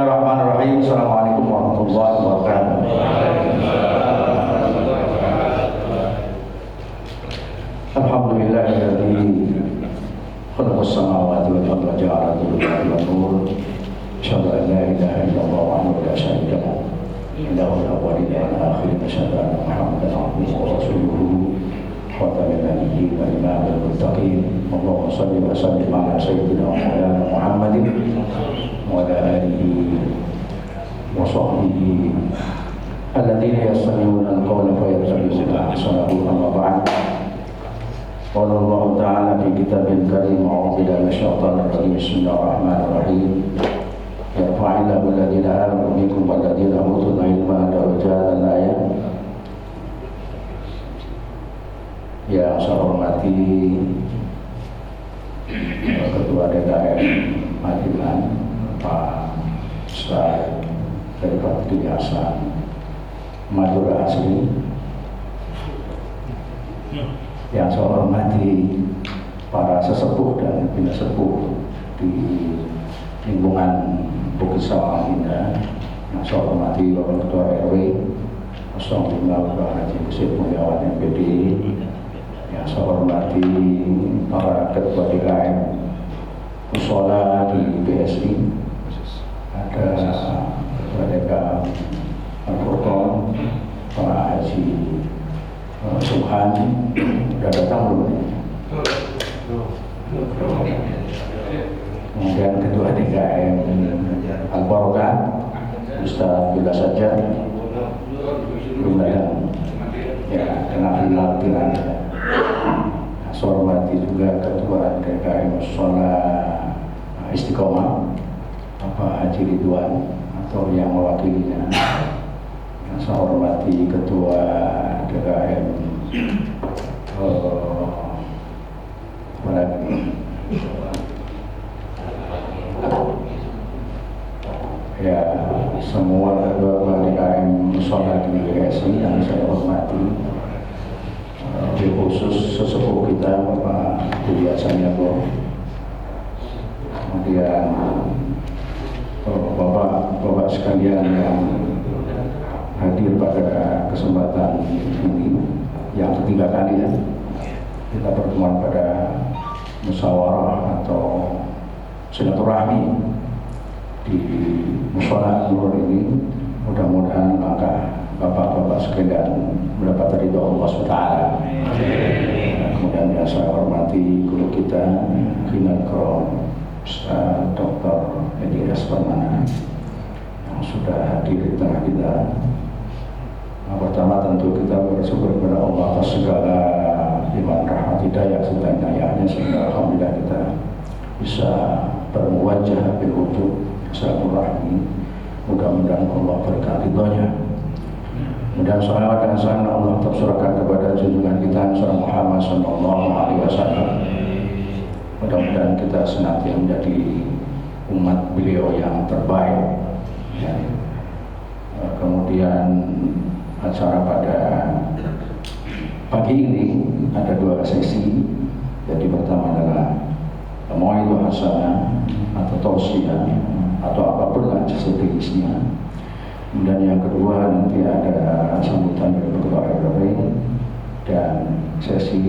Bismillahirrahmanirrahim. Assalamualaikum warahmatullahi wabarakatuh. Alhamdulillahilladzi khalaqas samawati wal arda wa ja'ala al-dhulumati wan nur. Asyhadu an la ilaha illallah wahdahu la syarika lahu. Ilahul awwalina wal akhirin. Asyhadu anna Muhammadan abduhu wa rasuluhu. Khataman nabiyyin wa imamul muttaqin. Allahumma shalli wa sallim ala sayyidina wa maulana Muhammadin wa ala alihi wa sahbihi alladziina yastami'uuna al-qawla fayattabi'uuna ahsanahu. Amma ba'd. Qala Allah ta'ala fi kitabil karim, a'udzu billahi minasyaitonir rajim. Bismillahirrahmanirrahim. Yarfa'illahu alladziina aamanu minkum walladziina utul ilma darajatan. Ayat yang saya hormati Ketua DKM Madilan, Pak Ustaz dari Bakti Hasan Madura Asli, yang saya hormati para sesepuh dan bina sepuh di lingkungan Bukit Sawang Indah, yang saya hormati Bapak Ketua RW 05 Bapak Haji Kusip Mulyawan MPD, yang saya hormati para ketua DKM Musola di BSI, ada ketua DKM Al-Furqon, Pak Haji Subhan, sudah datang belum? Kemudian ketua DKM Al-Barokah Ustaz Bila Saja belum datang, ya, kena final. Saya hormati juga ketua DKM Musola Istiqomah Bapak Haji Ridwan atau yang mewakilinya. Yang saya hormati ketua DKM ya, semua ketua DKM Musola di BSI yang saya hormati. Khusus sesepuh kita Bapak Budi Asaniago, kemudian bapak sekalian yang hadir pada kesempatan ini yang ketiga kali, ya, kita pertemuan pada musyawarah atau silaturahmi di Musola Nur ini. Mudah-mudahan langkah bapak-bapak sekalian mendapat ridho Allah SWT. Kemudian yang saya hormati guru kita Hinal Krom Ustaz Dr. Edi Rasparmana yang sudah hadir di tengah kita. Pertama tentu kita bersyukur kepada Allah atas segala iman, rahmat, hidayah serta inayahnya, sehingga alhamdulillah kita bisa bermuwajah bil wujud silaturahmi. Mudah-mudahan Allah berkah ridhonya. Kemudian salawat dan salam Allah tersurahkan kepada junjungan kita Nabi Muhammad SAW. Mudah-mudahan kita senantiasa menjadi umat beliau yang terbaik, ya. Kemudian acara pada pagi ini ada dua sesi. Jadi pertama adalah Mau'idhah Hasanah atau tausiah atau apapun lah sejenisnya. Kemudian yang kedua nanti ada sambutan dari Ketua RW, dan sesi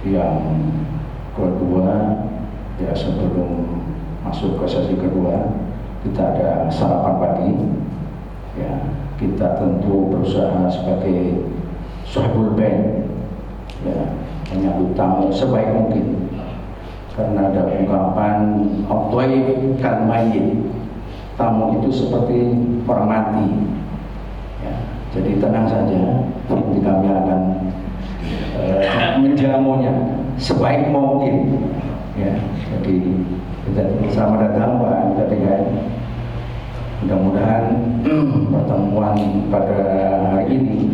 yang kedua, ya, sebelum masuk ke sesi kedua kita ada sarapan pagi, ya. Kita tentu berusaha sebagai sahibul bait, ya, menyambut tamu sebaik mungkin, karena ada ungkapan at-thayyib kal mayyit, tamu itu seperti orang mati, ya. Jadi tenang saja, nanti kami akan menjamunya sebaik mungkin, ya. Jadi kita sama datang Pak DKM. Mudah-mudahan pertemuan pada hari ini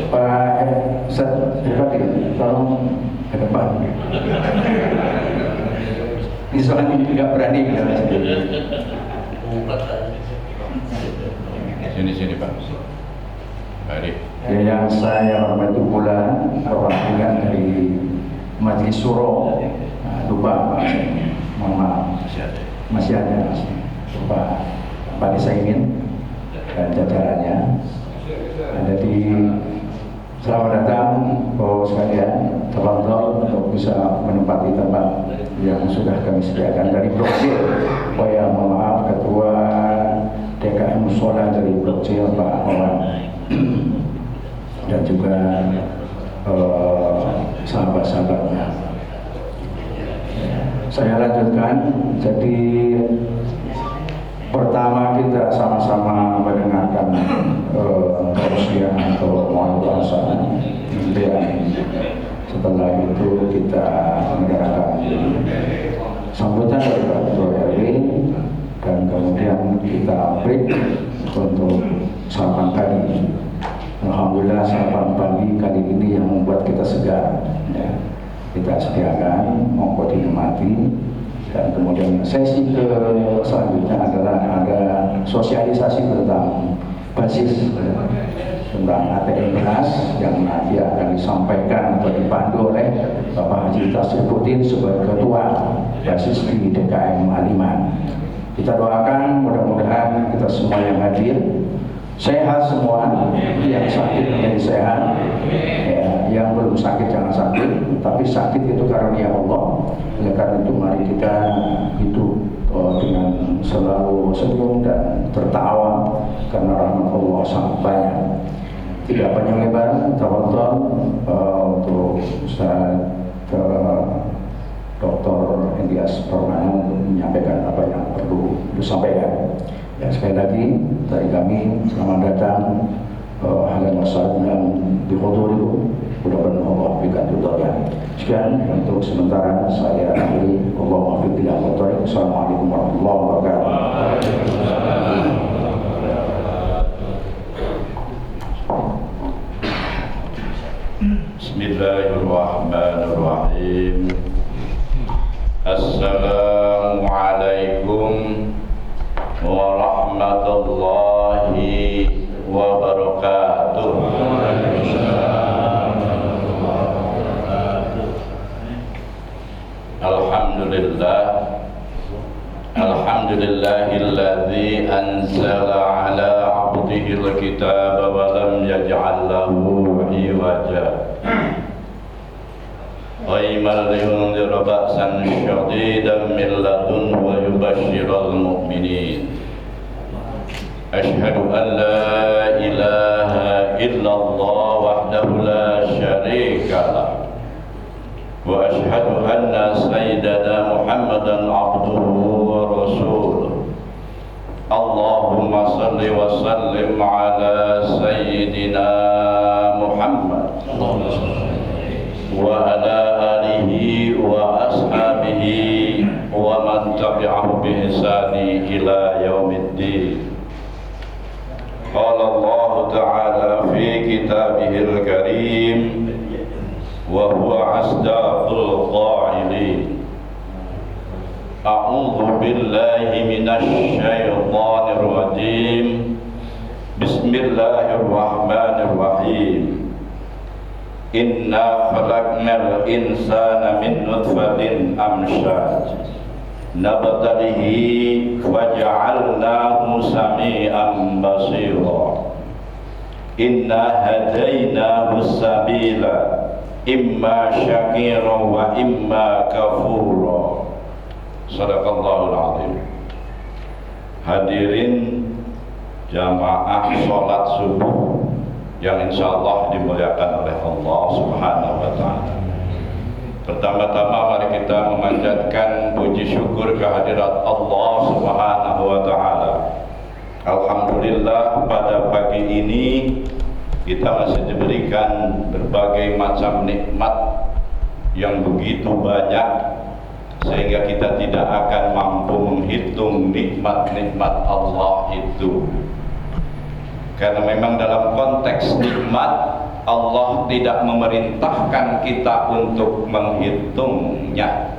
Pak Ustaz Bupati, tolong ke depan. Ini soalnya tidak berani bicara sendiri. Sini Pak. Baik. Yang saya hormati pula perwakilan dari Majelis Suro, lupa bahasanya, mohon maaf, masih ada, lupa Pak Desaimin dan jajarannya. Jadi selamat datang Bapak sekalian, tafadhol untuk bisa menempati tempat yang sudah kami sediakan dari Blok C. Oh ya, mohon maaf Ketua DKM Musola dari Blok C Pak Awan dan juga sahabat-sahabatnya. Saya lanjutkan. Jadi pertama kita sama-sama mendengarkan tausiah atau muhadzaah. Setelah itu kita mendengarkan sambutan dari Pak Ketua RW dan kemudian kita break untuk sarapan pagi. Alhamdulillah sarapan pagi kali ini yang membuat kita segar. Ya. Kita sediakan, monggo dinikmati. Dan kemudian sesi selanjutnya adalah ada sosialisasi tentang basis tentang ATM Beras yang nanti akan disampaikan atau dipandu oleh Bapak Haji Tasrifuddin sebagai Ketua basis di DKM Aliman. Kita doakan mudah-mudahan kita semua yang hadir sehat semua, yang sakit menjadi sehat, ya, yang belum sakit jangan sakit, tapi sakit itu karunia Allah. Oleh karena itu mari kita hidup dengan selalu senyum dan tertawa karena rahmat Allah sangat banyak. Tidak panjang lebar, tafadhol untuk Ustaz Dr. Endias Permana untuk menyampaikan apa yang perlu disampaikan. Ya, sekali lagi dari kami selamat datang halan wassalam di hudurikum, mudah-mudahan Allah berikan ridhonya. Sekian untuk sementara saya akhiri. Allahumma fi billahi wa taufiq. Assalamualaikum warahmatullahi wabarakatuh. Bismillahirrahmanirrahim. Assalamualaikum warahmatullahi wabarakatuh. Alhamdulillahilladzi anzala ala 'abdihil kitaba wa lam yaj'al lahu 'iwaja. Qayyiman liyunzira ba'san syadidan min ladunhu wa yubashshiral mu'minin. Ashhadu an la ilaha illallah wahdahu la syarika lah. Wa ashhadu anna sayyidana Muhammadan abduhu wa rasuluh. Allahumma salli wa sallim ala sayyidina Muhammad wa ala alihi wa ashabihi wa man tabi'ahu bi ihsani ila yaumiddin. Qala Allah Ta'ala fi kitabihil karim wa huwa asdaqul qa'ilin. A'udzu billahi minasy syaithanir rajim. Bismillahirrahmanirrahim. Inna khalaqnal insana min nutfatin amsyaj nabtalihi waja'alnahu sami'an basira. Inna hadainahu sabila imma syakira wa imma kafura. Sadaqallahul azim. Hadirin jamaah salat subuh yang insyaallah dimuliakan oleh Allah Subhanahu wa taala. Pertama-tama mari kita memanjatkan puji syukur kehadirat Allah Subhanahu wa taala. Alhamdulillah pada pagi ini kita masih diberikan berbagai macam nikmat yang begitu banyak sehingga kita tidak akan mampu menghitung nikmat-nikmat Allah itu. Karena memang dalam konteks nikmat Allah tidak memerintahkan kita untuk menghitungnya,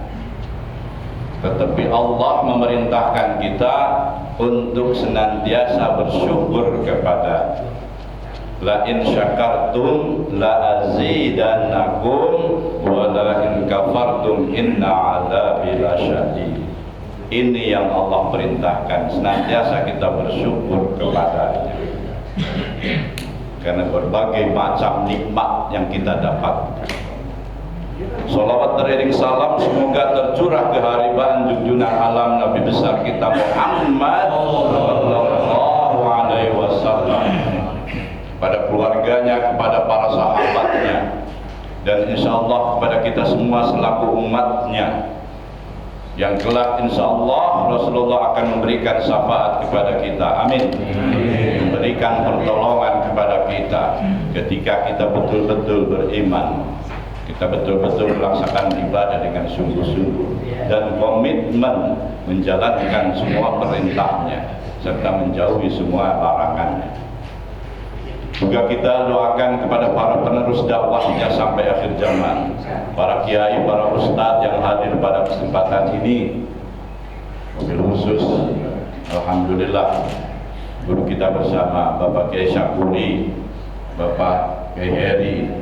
tetapi Allah memerintahkan kita untuk senantiasa bersyukur kepada. La in syakartum la azidannakum wa la in kafartum inna 'adzabi lasyadid. Ini yang Allah perintahkan, senantiasa kita bersyukur kepadanya. Karena berbagai macam nikmat yang kita dapatkan. Salawat teriring salam semoga tercurah keharibaan junjungan alam Nabi besar kita Muhammad sallallahu alaihi wasallam, pada keluarganya, kepada para sahabatnya, dan insyaallah kepada kita semua selaku umatnya, yang kelak insyaallah Rasulullah akan memberikan syafaat kepada kita. Amin. Memberikan pertolongan kepada kita ketika kita betul-betul beriman, kita betul-betul melaksanakan ibadah dengan sungguh-sungguh dan komitmen menjalankan semua perintahnya serta menjauhi semua larangannya. Juga kita doakan kepada para penerus dakwahnya sampai akhir zaman, para kiai, para ustadz yang hadir pada kesempatan ini. Wabil khusus, alhamdulillah, guru kita bersama Bapak Kiai Syakuri, Bapak Kiai Heri,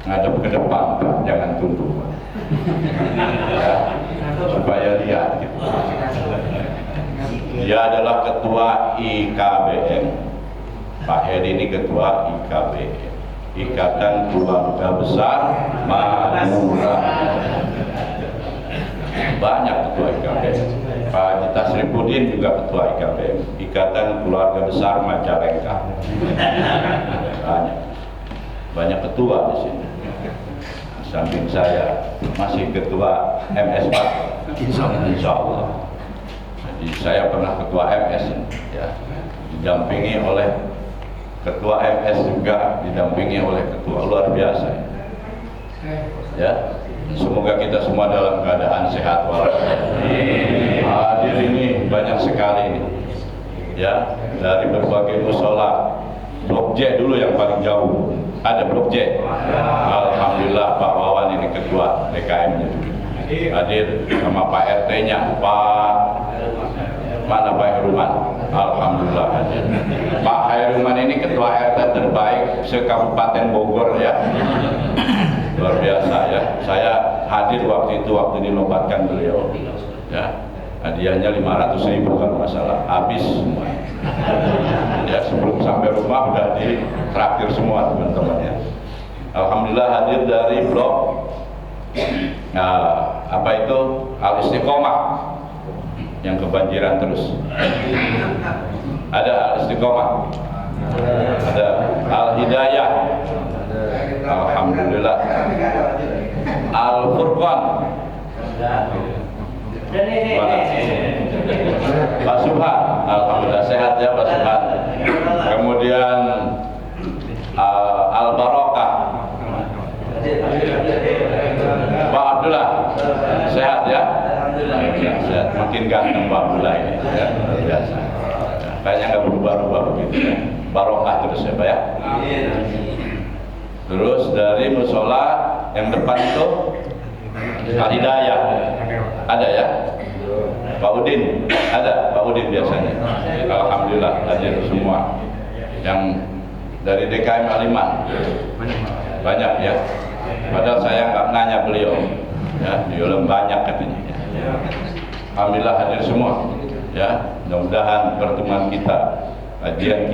ngadep ke depan, Pak, jangan tunduk, ya, supaya lihat gitu. Dia adalah ketua IKBM. Pak Heri ini ketua IKBM, Ikatan Keluarga Besar Madura. Banyak ketua IKBM. Pak Haji Tasrifudin juga ketua IKBM, Ikatan Keluarga Besar Majalengka. Banyak ketua di sini. Samping saya masih ketua MS Pak, insya Allah. Jadi saya pernah ketua MS, ya, didampingi oleh ketua MS juga, didampingi oleh ketua, luar biasa. Ya, semoga kita semua dalam keadaan sehat walafiat. Hadir ini banyak sekali ini, ya, dari berbagai musola. Blok J dulu yang paling jauh, ada Blok J. Alhamdulillah Pak Wawan ini ketua DKM-nya hadir sama Pak RT-nya, Pak mana Pak Heruman. Alhamdulillah hadir. Pak Heruman ini ketua RT terbaik se-Kabupaten Bogor, ya. Luar biasa, ya. Saya hadir waktu itu, waktu dinobatkan beliau, ya. Hadiahnya 500.000 kalau nggak salah, habis semua. Ya, sebelum sampai rumah udah ditraktir semua teman-temannya. Alhamdulillah hadir dari blok apa itu Al-Istiqomah yang kebanjiran terus. Ada Al-Istiqomah, ada Al-Hidayah, alhamdulillah, Al-Furqan, Pak Subhan, alhamdulillah sehat ya Pak Subhan. Kemudian Al-Barokah, Pak Abdullah, sehat ya? Sehat. Makin ganteng Pak Abdullah ini, ya, biasa. Kayaknya nggak berubah-ubah begitu, ya. Barokah terus ya Pak, ya. Terus dari musola yang depan itu Al-Hidayah, ada ya? Pak Udin, ada Pak Udin biasanya. Alhamdulillah hadir semua. Yang dari DKM Aliman banyak ya. Padahal saya nggak nanya beliau, ya, beliau banyak katanya. Alhamdulillah hadir semua. Ya, mudah-mudahan pertemuan kita, pengajian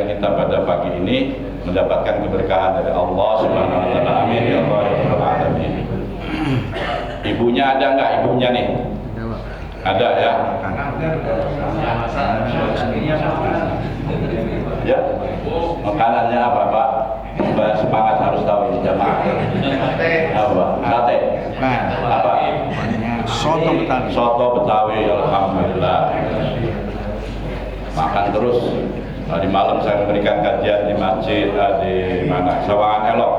kita pada pagi ini mendapatkan keberkahan dari Allah Subhanahu wa taala. Amin ya rabbal alamin. Ibunya ada nggak ibunya nih? Ada ya? Ya. Makanannya apa Pak? Semangat harus tahu ini jamaah. Apa? Sate. Apa? Soto Betawi. Soto Betawi, alhamdulillah. Makan terus. Tadi malam saya memberikan kajian di masjid di mana? Sawangan Elok.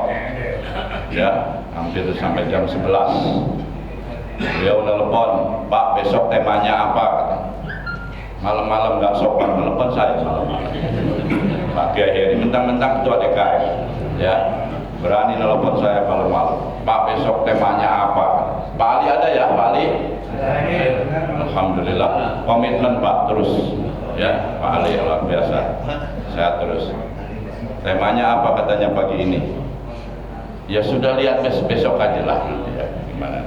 Ya, hampir sampai jam 11. Beliau telepon, Pak besok temanya apa? Malam-malam nggak sopan telepon saya malam-malam. Pak Kiai Heri mentang-mentang ketua DKM, ya, berani telepon saya malam-malam. Pak besok temanya apa? Pak Ali ada ya, Pak Ali? Alhamdulillah, komitmen Pak terus, ya, Pak Ali luar biasa, sehat terus. Temanya apa katanya pagi ini? Ya sudah, lihat besok aja lah nanti ya, gimana.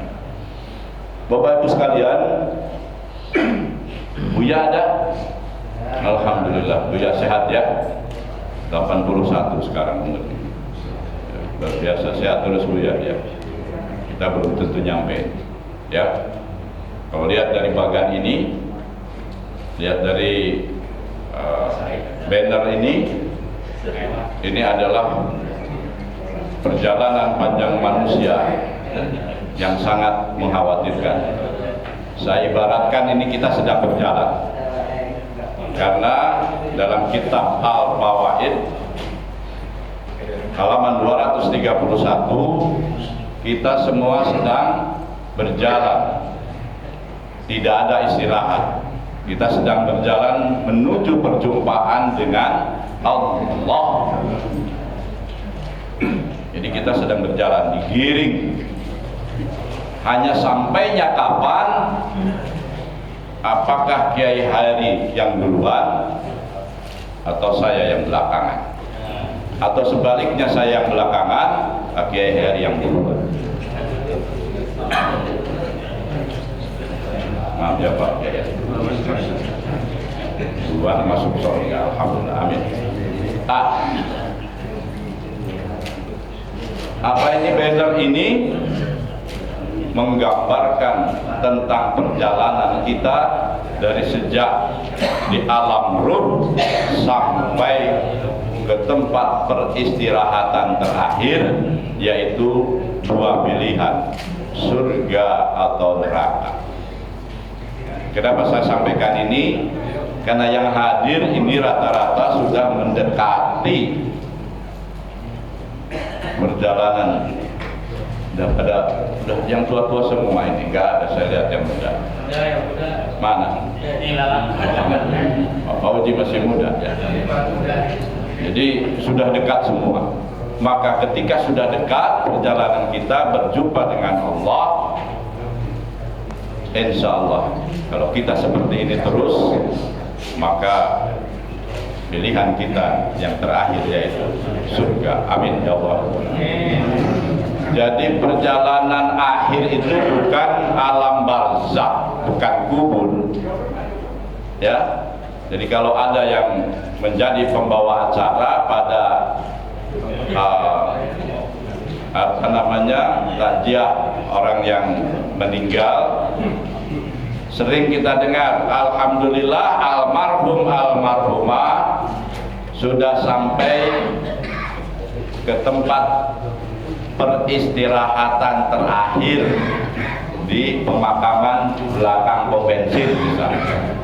Bapak Ibu sekalian, Buya ada? Alhamdulillah, Buya sehat ya. 81 sekarang umurnya. Luar biasa, sehat terus Buya ya. Kita belum tentu nyampe ya. Kalau lihat dari bagan ini, lihat dari banner ini adalah perjalanan panjang manusia yang sangat mengkhawatirkan. Saya ibaratkan ini kita sedang berjalan, karena dalam kitab Al-Fawaid halaman 231 kita semua sedang berjalan, tidak ada istirahat. Kita sedang berjalan menuju perjumpaan dengan Allah. Jadi kita sedang berjalan digiring. Hanya sampainya kapan? Apakah Kiai Hari yang duluan atau saya yang belakangan? Atau sebaliknya saya yang belakangan, Kiai Hari yang duluan? Maaf ya Pak Kiai. Duluan masuk surga, alhamdulillah, amin. Apa ini banner ini? Menggambarkan tentang perjalanan kita dari sejak di alam ruh sampai ke tempat peristirahatan terakhir, yaitu dua pilihan, surga atau neraka. Kenapa saya sampaikan ini? Karena yang hadir ini rata-rata sudah mendekati perjalanan. Udah yang tua-tua semua ini, nggak ada saya lihat yang muda. Mana? Pak Uji masih muda. Jadi sudah dekat semua. Maka ketika sudah dekat perjalanan kita berjumpa dengan Allah, insya Allah kalau kita seperti ini terus, maka pilihan kita yang terakhir yaitu surga. Amin ya Allah. Jadi perjalanan akhir itu bukan alam barzakh, bukan kubur. Ya. Jadi kalau ada yang menjadi pembawa acara pada takziah orang yang meninggal, sering kita dengar, alhamdulillah almarhum almarhumah sudah sampai ke tempat peristirahatan terakhir di pemakaman belakang pom bensin misalnya.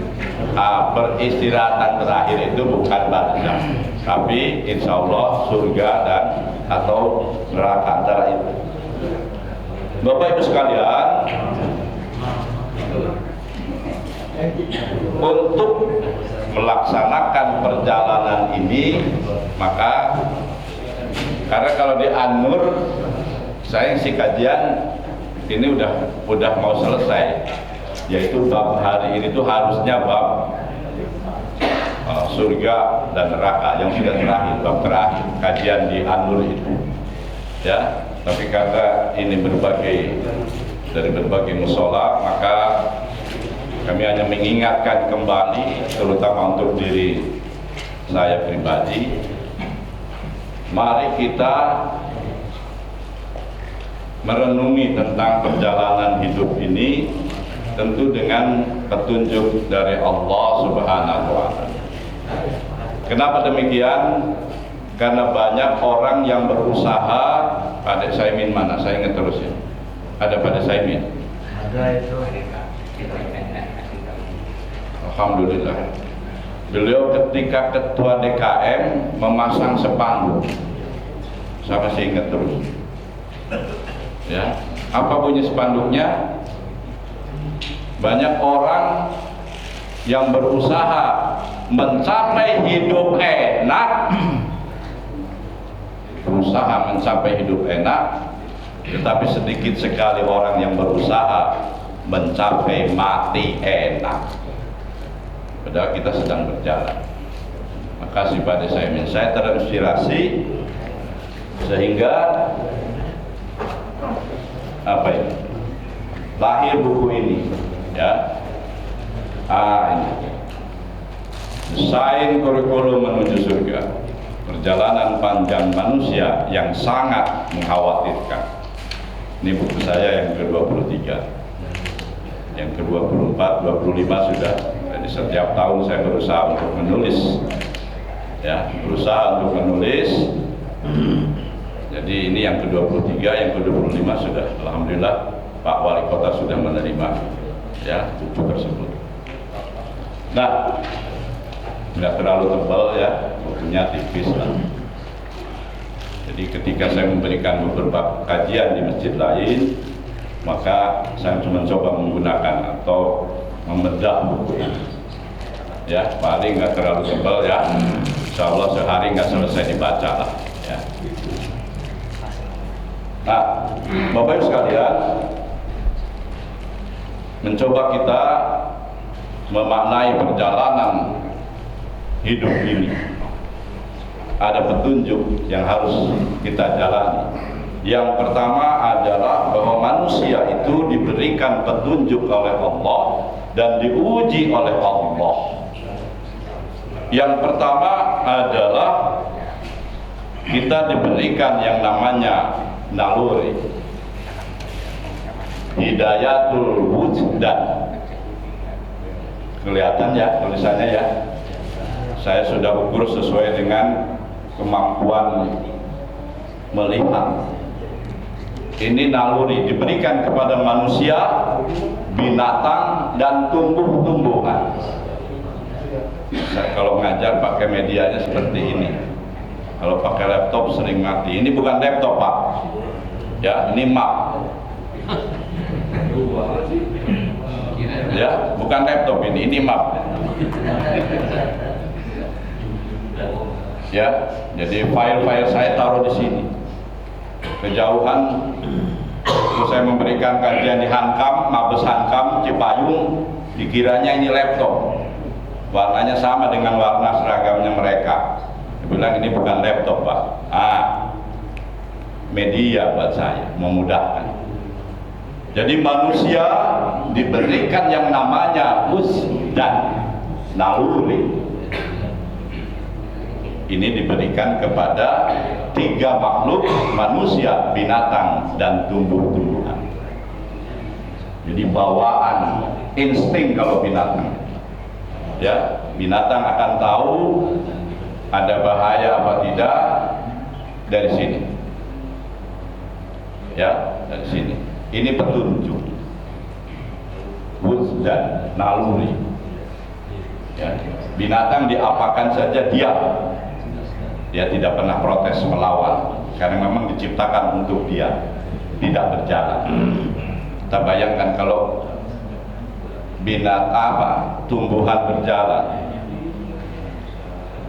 Peristirahatan terakhir itu bukan barzakh, tapi insya Allah surga dan atau neraka antara itu. Bapak Ibu sekalian, untuk melaksanakan perjalanan ini, maka karena kalau di An-Nur saya isi kajian ini udah mau selesai, yaitu bab hari ini itu harusnya bab surga dan neraka yang sudah terakhir, bab terakhir kajian di An-Nur itu ya. Tapi karena ini dari berbagai musola, maka kami hanya mengingatkan kembali, terutama untuk diri saya pribadi, mari kita merenungi tentang perjalanan hidup ini, tentu dengan petunjuk dari Allah Subhanahu wa Ta'ala. Kenapa demikian? Karena banyak orang yang berusaha. Pak Dek Saimin mana? Saya ingat terus ya. Ada Pak Dek Saimin? Ada itu. Alhamdulillah. Beliau ketika ketua DKM memasang spanduk. Saya masih ingat terus. Ya, apa bunyi spanduknya? Banyak orang yang berusaha mencapai hidup enak, tetapi sedikit sekali orang yang berusaha mencapai mati enak. Padahal kita sedang berjalan. Makasih pada saya terinspirasi sehingga lahir buku ini, ya. Ini Desain Kurikulum Menuju Surga, Perjalanan Panjang Manusia yang Sangat Mengkhawatirkan. Ini buku saya yang ke-23, yang ke-24, 25 sudah. Jadi setiap tahun saya berusaha untuk menulis, ya, Jadi ini yang ke-23, yang ke-25 sudah. Alhamdulillah Pak Wali Kota sudah menerima, ya, buku tersebut. Nah, nggak terlalu tebal, ya, bukunya tipis lah. Jadi ketika saya memberikan beberapa kajian di masjid lain, maka saya mencoba menggunakan atau membedah buku ini, ya, paling nggak terlalu tebal, ya. Insya Allah sehari nggak selesai dibaca lah, ya. Nah, Bapak Ibu sekalian, mencoba kita memaknai perjalanan hidup ini, ada petunjuk yang harus kita jalani. Yang pertama adalah bahwa manusia itu diberikan petunjuk oleh Allah dan diuji oleh Allah. Yang pertama adalah kita diberikan yang namanya naluri, hidayatul wujdan. Kelihatan ya tulisannya, ya. Saya sudah ukur sesuai dengan kemampuan melihat. Ini naluri diberikan kepada manusia, binatang, dan tumbuh-tumbuhan. Saya kalau ngajar pakai medianya seperti ini. Kalau pakai laptop sering mati. Ini bukan laptop, Pak. Ya, ini Mac. Ya, bukan laptop ini Mac. Ya, jadi file-file saya taruh di sini. Kejauhan, saya memberikan kajian di Hankam, Mabes Hankam, Cipayung, dikiranya ini laptop. Warnanya sama dengan warna seragamnya mereka. Dia bilang ini bukan laptop, Pak. Media buat saya, memudahkan. Jadi manusia diberikan yang namanya wujdan, naluri. Ini diberikan kepada 3 makhluk, manusia, binatang, dan tumbuh-tumbuhan. Jadi bawaan, insting kalau binatang. Ya, binatang akan tahu ada bahaya apa tidak dari sini. Ya, dari sini. Ini petunjuk. Wujdan, naluri. Ya, binatang diapakan saja diam. Dia tidak pernah protes melawan karena memang diciptakan untuk dia tidak berjalan. Kita bayangkan kalau tumbuhan berjalan,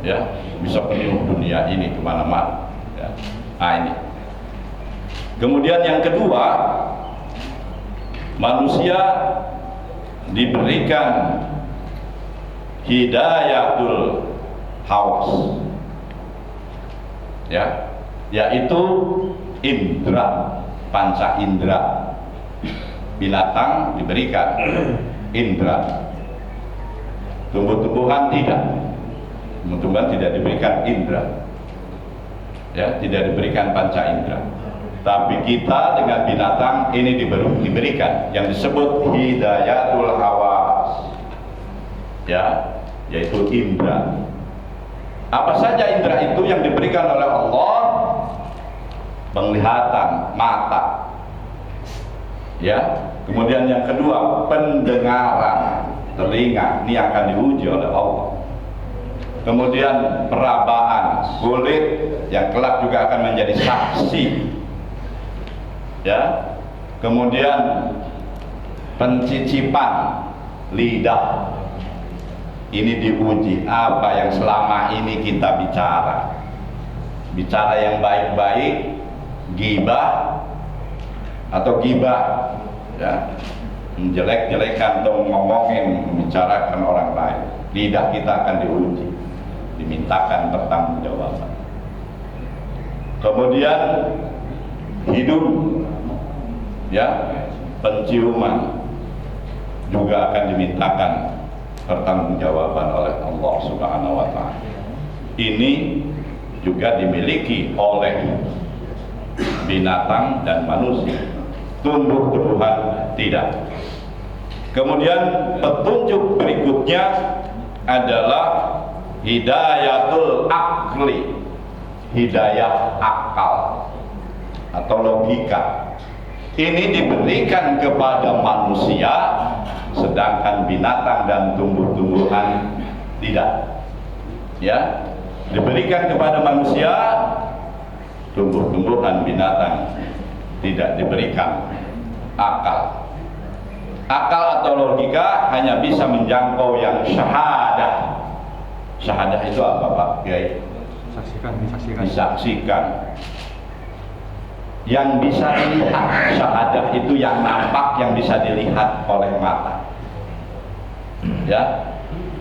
ya, bisa penuh dunia ini kemana-mana, ya. Ini. Kemudian yang kedua, manusia diberikan hidayatul hawas, ya, yaitu indra, panca indra. Binatang diberikan indra, tumbuh-tumbuhan tidak. Tumbuh-tumbuhan tidak diberikan indra, ya, tidak diberikan panca indra. Tapi kita dengan binatang ini diberikan yang disebut hidayatul hawas, ya, yaitu indra. Apa saja indra itu yang diberikan oleh Allah? Penglihatan, mata, ya. Kemudian yang kedua, pendengaran, telinga, ini akan diuji oleh Allah. Kemudian perabaan, kulit, yang kelak juga akan menjadi saksi, ya. Kemudian pencicipan, lidah, ini diuji apa yang selama ini kita bicara yang baik-baik, gibah atau gibah, ya, menjelek-jelekan atau ngomongin, membicarakan orang lain. Lidah kita akan diuji. dimintakan pertanggungjawaban. Kemudian hidung, ya, penciuman juga akan dimintakan pertanggungjawaban oleh Allah Subhanahu wa Ta'ala. Ini juga dimiliki oleh binatang dan manusia, tumbuh-tumbuhan tidak. Kemudian petunjuk berikutnya adalah hidayatul akli, hidayah akal atau logika. Ini diberikan kepada manusia, sedangkan binatang dan tumbuh-tumbuhan tidak. Ya, diberikan kepada manusia, tumbuh-tumbuhan, binatang tidak diberikan akal. Akal atau logika hanya bisa menjangkau yang syahadah. Syahadah itu apa, Pak Kiai? Disaksikan. Yang bisa dilihat, syahadah itu yang nampak, yang bisa dilihat oleh mata. Ya,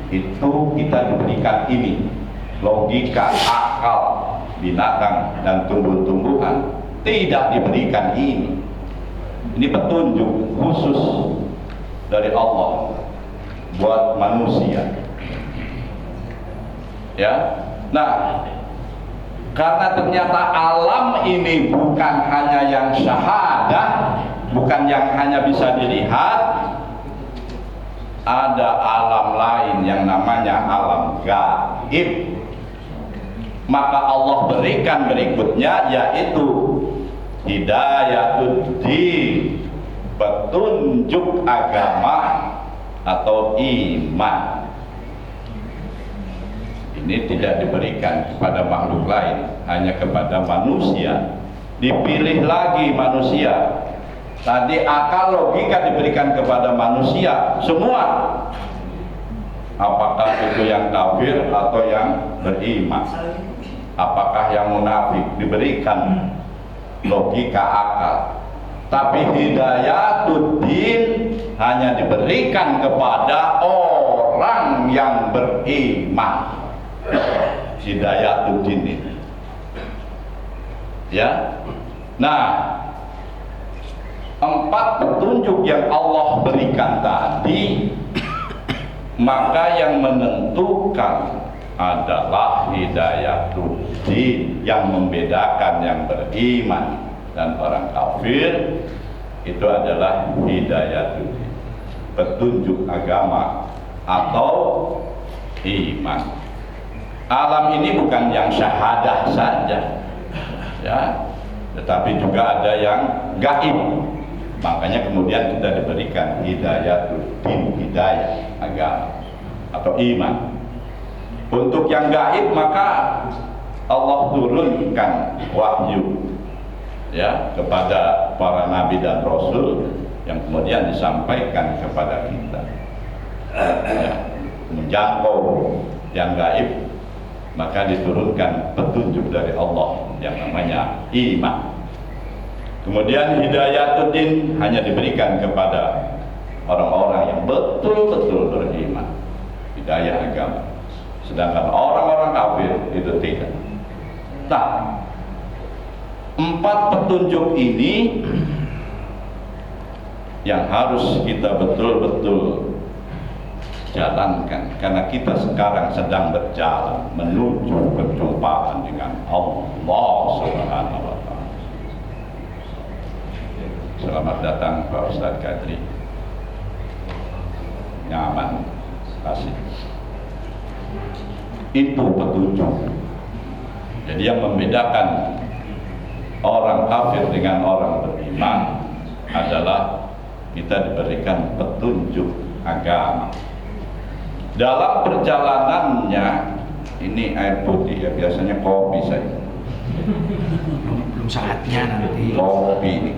itu kita diberikan ini, logika, akal. Binatang dan tumbuh-tumbuhan tidak diberikan ini. Ini petunjuk khusus dari Allah buat manusia. Ya, nah, karena ternyata alam ini bukan hanya yang syahadah, bukan yang hanya bisa dilihat, ada alam lain yang namanya alam gaib. Maka Allah berikan berikutnya, yaitu hidayatuddin, petunjuk agama atau iman. Ini tidak diberikan kepada makhluk lain, hanya kepada manusia. Dipilih lagi manusia. Tadi akal, logika diberikan kepada manusia semua. Apakah itu yang kafir atau yang beriman? Apakah yang munafik? Diberikan logika, akal. Tapi hidayatuddin hanya diberikan kepada orang yang beriman. Hidayatuddin ini, ya. Nah, 4 petunjuk yang Allah berikan tadi, maka yang menentukan adalah hidayatuddin, yang membedakan yang beriman dan orang kafir itu adalah hidayatuddin, petunjuk agama atau iman. Alam ini bukan yang syahadah saja, ya, tetapi juga ada yang gaib. Makanya kemudian kita diberikan hidayatuddin, hidayah agama atau iman. Untuk yang gaib maka Allah turunkan wahyu, ya, kepada para nabi dan rasul yang kemudian disampaikan kepada kita, ya, menjangkau yang gaib. Maka diturunkan petunjuk dari Allah yang namanya iman. Kemudian hidayatuddin hanya diberikan kepada orang-orang yang betul-betul beriman, hidayah agama. Sedangkan orang-orang kafir itu tidak. Nah, 4 petunjuk ini yang harus kita betul-betul jalankan, karena kita sekarang sedang berjalan menuju perjumpaan dengan Allah Subhanahu wa Ta'ala. Selamat datang Pak Ustadz Kadri. Nyaman, asik. Itu petunjuk. Jadi yang membedakan orang kafir dengan orang beriman adalah kita diberikan petunjuk agama. Dalam perjalanannya, ini air putih ya, biasanya kopi saja. Belum saatnya nanti. Kopi ini.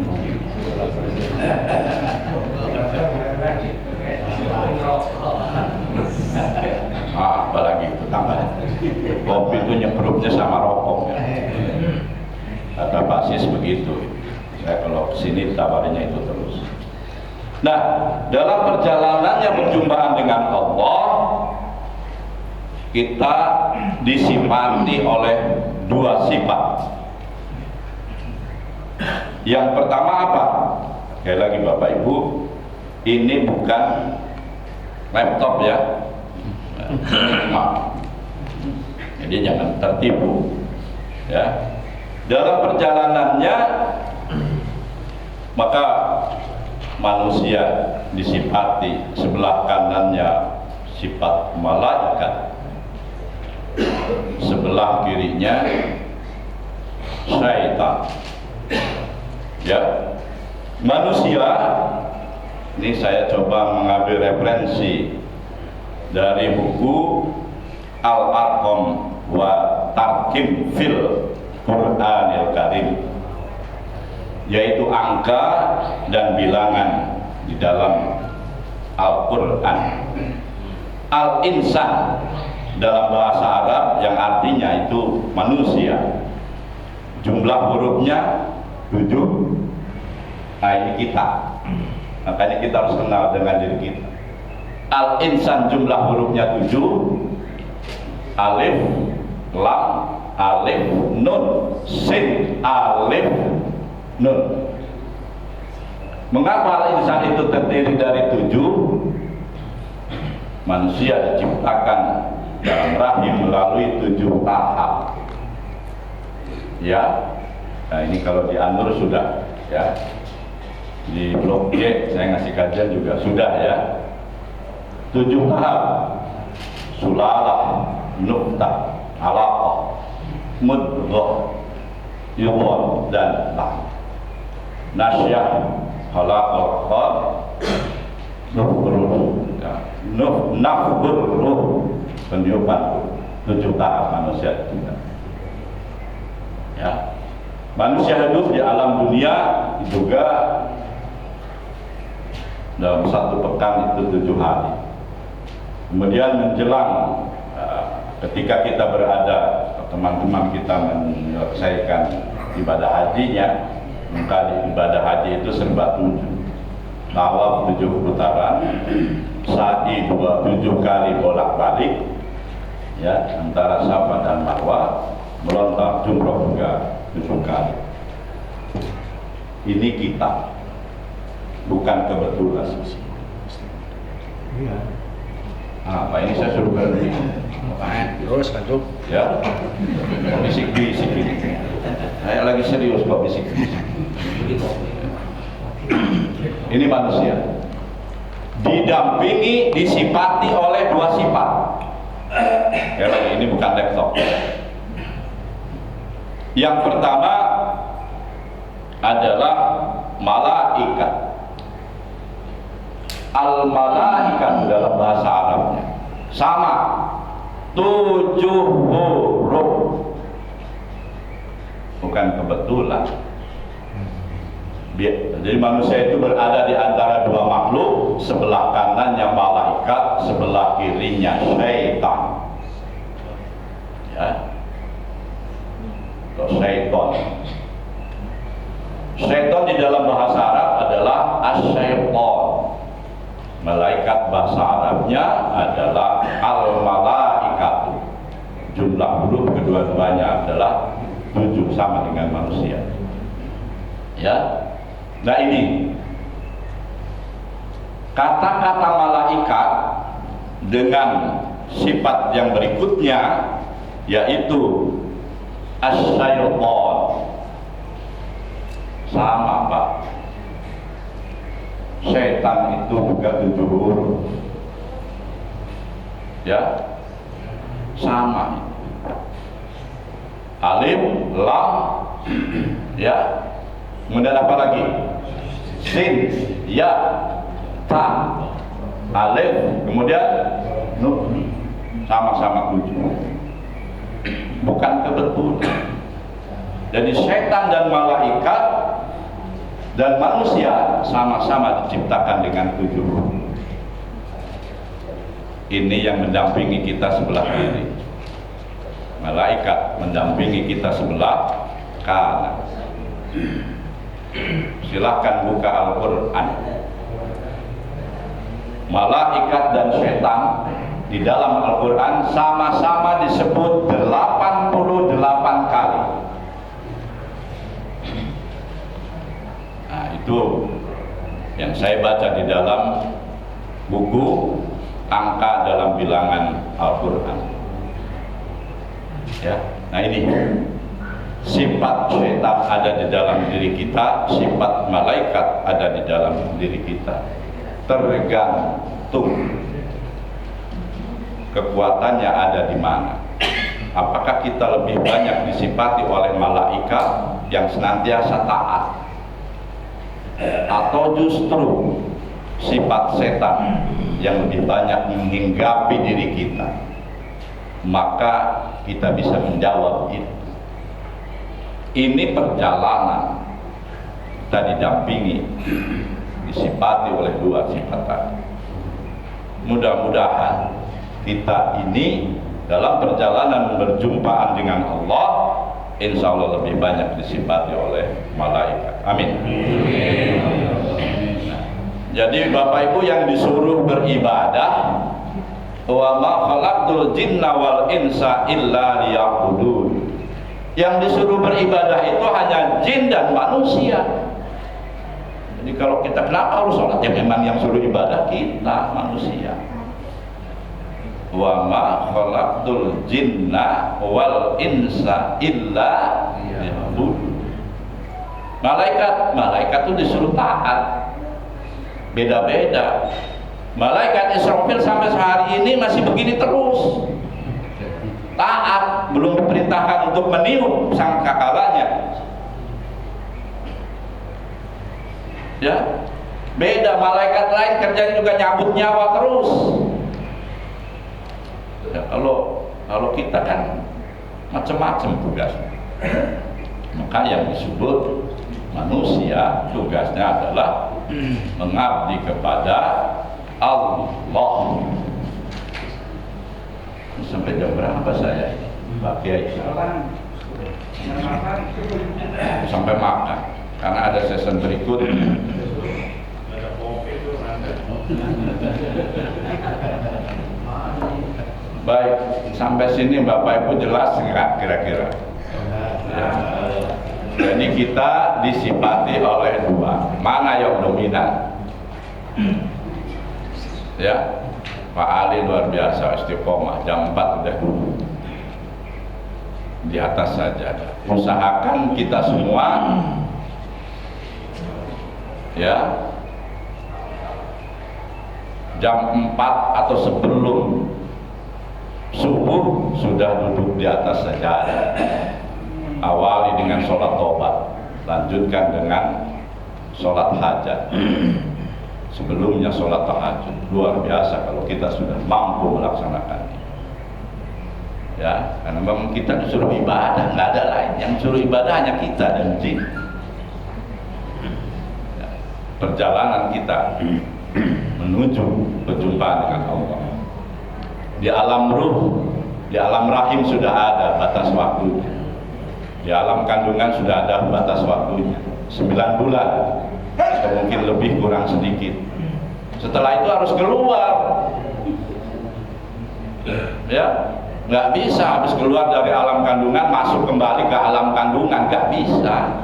Apalagi itu tambah. Kopi itu nyebruknya sama rokok ya. Kata basis begitu. Saya kalau kesini tawarinnya itu terus. Nah, dalam perjalanannya perjumpaan dengan Allah, kita disifati oleh dua sifat. Yang pertama apa? Sekali lagi Bapak Ibu, ini bukan laptop ya. Maaf. Jadi jangan tertipu. Ya. Dalam perjalanannya maka manusia disifati sebelah kanannya sifat malaikat, sebelah kirinya syaitan. Ya, manusia ini saya coba mengambil referensi dari buku Al-Arqam wa Tarkim fil Qur'anil Karim, yaitu angka dan bilangan di dalam Al-Quran. Al-insan dalam bahasa Arab yang artinya itu manusia, jumlah hurufnya 7. Nah ini kita, makanya kita harus kenal dengan diri kita. Al-insan jumlah hurufnya 7, alif, lam, alif, nun, sin, alif, nun. Mengapa al-insan itu terdiri dari 7? Manusia diciptakan dalam rahim melalui 7 tahap. Ya, nah ini kalau di Anur sudah ya, di blok G saya ngasih kajian juga sudah ya. 7 tahap: sulalah, nuqtah, alaqah, mudghah, yudghah, dan lahm. Nasyah, khalaqal khalq, nufruh, nafburruh, peniupan. 7 tahap manusia juga. Ya, manusia hidup di alam dunia juga dalam 1 pekan itu 7 hari. Kemudian menjelang ketika kita berada, teman-teman kita menyelesaikan ibadah hajinya, maka ibadah haji itu serba 7. Tawaf 7 putaran, sa'i 7 kali bolak-balik, ya, antara Safa dan Marwah, melontar jumroh juga 7 kali. Ini kita, bukan kebetulan. Apa ini saya suruh berhenti? Terus kan tuh. Ya, bisik-bisik ini. Saya lagi serius kok bisik-bisik. Ini manusia didampingi, disifati oleh 2 sifat. Ya, ini bukan laptop. Yang pertama adalah malaikat. Al-malaikat dalam bahasa Arabnya sama 7 huruf, bukan kebetulan. Jadi manusia itu berada di antara 2 makhluk, sebelah kanannya malaikat, sebelah kirinya syaitan. Ya, syaitan. Syaitan di dalam bahasa Arab adalah as-syaitan. Malaikat bahasa Arabnya adalah al-malaikatu. Jumlah huruf kedua-duanya adalah 7, sama dengan manusia. Ya. Nah ini kata-kata malaikat dengan sifat yang berikutnya, yaitu as-syaitan. Sama Pak, syaitan itu juga 7 huruf. Ya, sama. Alif, lam, ya. Kemudian apa lagi? Sin, ya, ta, alif, kemudian nun. Sama-sama 7. Bukan kebetulan. Jadi syaitan dan malaikat dan manusia sama-sama diciptakan dengan 7 huruf. Ini yang mendampingi kita sebelah kiri. Malaikat mendampingi kita sebelah kanan. Silahkan buka Al-Quran. Malaikat dan syaitan di dalam Al-Quran sama-sama disebut 88 kali. Nah, itu yang saya baca di dalam buku angka dalam bilangan Al-Quran. Ya, nah ini sifat syaitan ada di dalam diri kita, sifat malaikat ada di dalam diri kita. Tergantung kekuatannya ada di mana. Apakah kita lebih banyak disifati oleh malaikat yang senantiasa taat, atau justru sifat setan yang lebih banyak menghinggapi diri kita? Maka kita bisa menjawab itu. Ini perjalanan kita didampingi, disifati oleh dua sifat tadi. Mudah-mudahan kita ini dalam perjalanan berjumpaan dengan Allah, insya Allah lebih banyak disifati oleh malaikat. Amin. Jadi Bapak Ibu yang disuruh beribadah, wa ma khalaqtul jinna wal insa illa liya'budun. Yang disuruh beribadah itu hanya jin dan manusia. Jadi kalau kita kenapa harus sholat? Ya memang yang suruh ibadah kita manusia. Wa ma khalaqtul jinna wal insa illa liya'budun. Malaikat itu disuruh taat. Beda-beda. Malaikat Israfil sampai sehari ini masih begini terus. Taat, belum diperintahkan untuk meniup sangkakalanya. Ya, beda. Malaikat lain kerjanya juga nyabut nyawa terus. Ya, kalau kita kan macam-macam tugasnya. Maka yang disebut manusia tugasnya adalah mengabdi kepada Allah. Sampai jam berapa saya Pak Kiai? Sampai makan, karena ada season berikut. Baik, sampai sini Bapak Ibu jelas enggak kira-kira? Ya. Jadi kita disifati oleh dua. Mana yang dominan? Ya, Pak Ali luar biasa, istiqomah, jam 4 udah di atas saja. Usahakan kita semua ya jam 4 atau sebelum subuh sudah duduk di atas sajadah. Awali dengan sholat tobat, lanjutkan dengan sholat hajat, sebelumnya sholat tahajud. Luar biasa kalau kita sudah mampu melaksanakannya. Ya, karena memang kita disuruh ibadah, nggak ada lain. Yang suruh ibadah hanya kita dan jin. Ya, perjalanan kita menuju perjumpaan dengan Allah. Di alam ruh, di alam rahim sudah ada batas waktunya. Di alam kandungan sudah ada batas waktunya, 9 bulan atau mungkin lebih kurang sedikit. Setelah itu harus keluar. Ya, nggak bisa habis keluar dari alam kandungan masuk kembali ke alam kandungan, nggak bisa.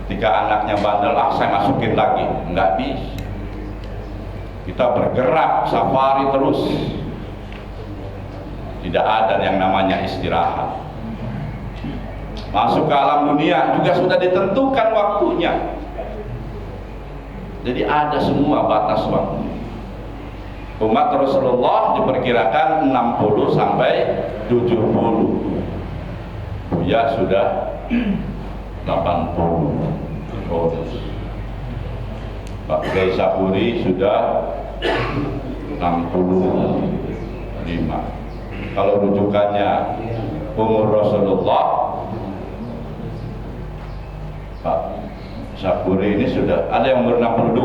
Ketika anaknya bandel, saya masukin lagi, nggak bisa. Kita bergerak safari terus. Tidak ada yang namanya istirahat. Masuk ke alam dunia juga sudah ditentukan waktunya. Jadi ada semua batas waktu. Umat Rasulullah diperkirakan 60 sampai 70. Buya sudah 80. Pak Kiai Saburi sudah 65. Kalau rujukannya umur Rasulullah, Pak Saburi ini sudah ada yang umur 62.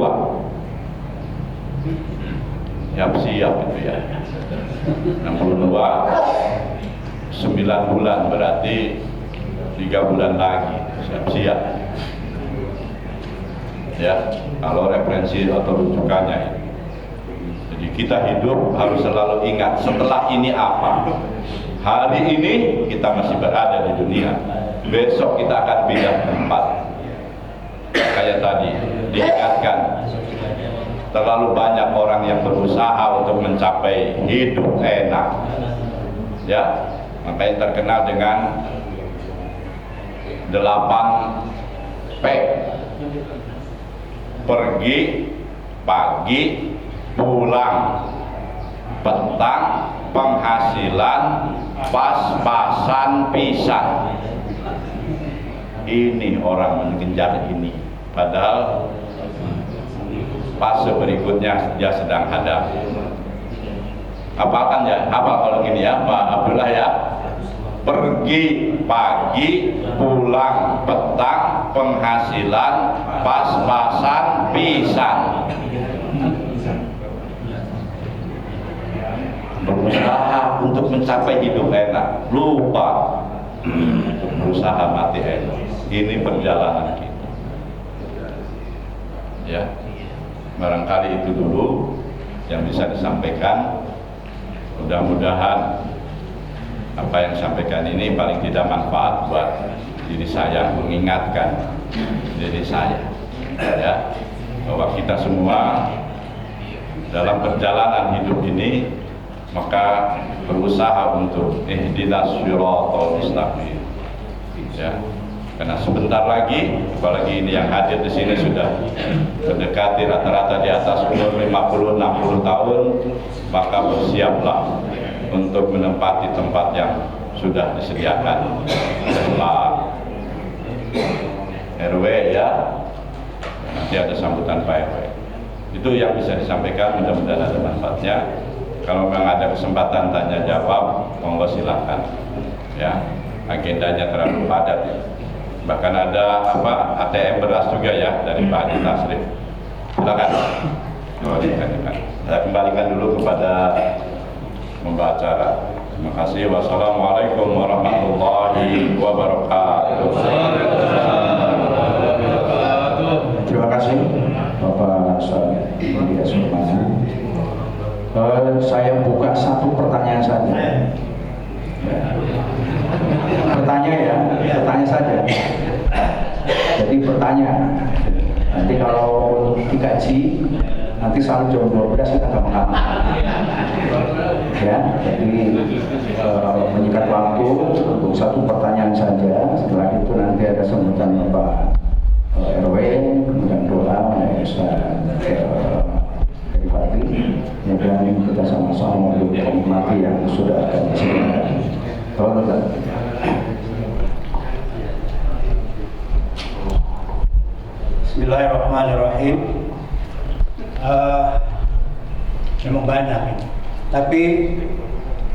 Siap itu ya. 62 9 bulan berarti 3 bulan lagi. Siap. Ya, kalau referensi atau rujukannya. Jadi kita hidup harus selalu ingat setelah ini apa. Hari ini kita masih berada di dunia, besok kita akan pindah tempat. Kayak tadi diingatkan, terlalu banyak orang yang berusaha untuk mencapai hidup enak, ya, makanya terkenal dengan 8P: pergi pagi, pulang petang, penghasilan pas-pasan pisah. Ini orang mengejar ini, padahal fase berikutnya dia sedang hadapi. Apalkan ya, apa kalau gini ya Pak Abdullah ya, pergi pagi, pulang petang, penghasilan pas-pasan pisah. Berusaha untuk mencapai hidup enak, lupa untuk berusaha mati enak. Ini perjalanan kita, ya. Barangkali itu dulu yang bisa disampaikan. Mudah-mudahan apa yang disampaikan ini paling tidak manfaat buat diri saya, mengingatkan diri saya, ya, bahwa kita semua dalam perjalanan hidup ini maka berusaha untuk ihdinas siratal mustaqim, ya. Karena sebentar lagi, apalagi ini yang hadir di sini sudah mendekati rata-rata di atas umur 50-60 tahun, maka bersiaplah untuk menempati tempat yang sudah disediakan setelah RW, ya. Nanti ada sambutan Pak RW. Itu yang bisa disampaikan, mudah-mudahan ada manfaatnya. Kalau memang ada kesempatan tanya jawab, monggo silakan, ya. Agendanya terlalu padat, ya. Bahkan ada ATM beras juga ya dari Pak Haji Tasrif. Silakan. Saya kembalikan dulu kepada membawa acara. Terima kasih. Wassalamualaikum warahmatullahi wabarakatuh. Terima kasih Bapak Mulia Sulmana. Saya buka satu pertanyaan saja. Bertanya saja. Jadi bertanya. Nanti kalau dikaji, nanti selalu jam 12 kita nggak mengamalkan. Ya, jadi menyikat waktu untuk satu pertanyaan saja. Setelah itu nanti ada sambutan Pak RW, kemudian doa Ustaz Fati. Kemudian kita sama-sama menikmati yang sudah akan disediakan. Bismillahirrahmanirrahim. Memang banyak ini, tapi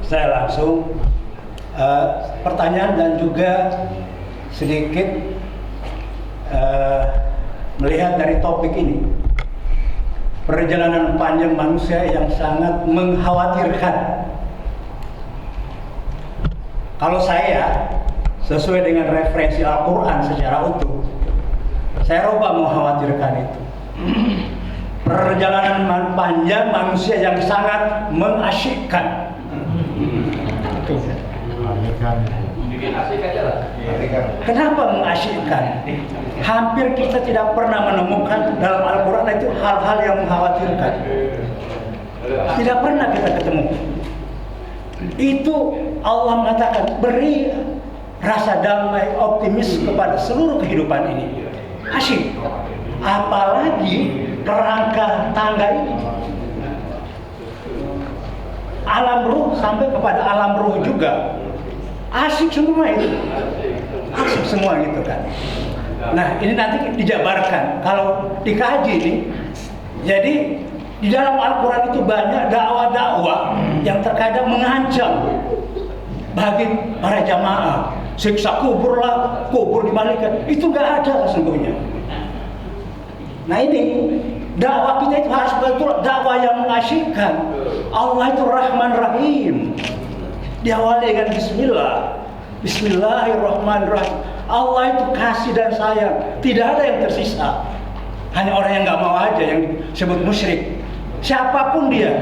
saya langsung pertanyaan dan juga sedikit melihat dari topik ini, perjalanan panjang manusia yang sangat mengkhawatirkan. Kalau saya sesuai dengan referensi Al-Quran secara utuh, saya rubah mengkhawatirkan itu. Perjalanan panjang manusia yang sangat mengasyikkan. Kenapa mengasyikkan? Hampir kita tidak pernah menemukan dalam Al-Quran itu hal-hal yang mengkhawatirkan. Tidak pernah kita ketemu. Itu Allah mengatakan beri rasa damai, optimis kepada seluruh kehidupan ini. Asyik. Apalagi kerangka tangga ini. Alam ruh sampai kepada alam ruh juga. Asyik semua itu. Asyik semua gitu kan. Nah, ini nanti dijabarkan kalau dikaji ini. Jadi di dalam Al-Quran itu banyak dakwah-dakwah yang terkadang mengancam bagi para jamaah. Siksa kubur lah, kubur dibalikkan. Itu nggak ada sesungguhnya. Nah ini dakwah kita itu harus betul dakwah yang mengasyikkan. Allah itu Rahman Rahim. Diawali dengan Bismillah. Bismillahirrahmanirrahim. Allah itu kasih dan sayang. Tidak ada yang tersisa. Hanya orang yang nggak mau aja yang disebut musyrik. siapapun dia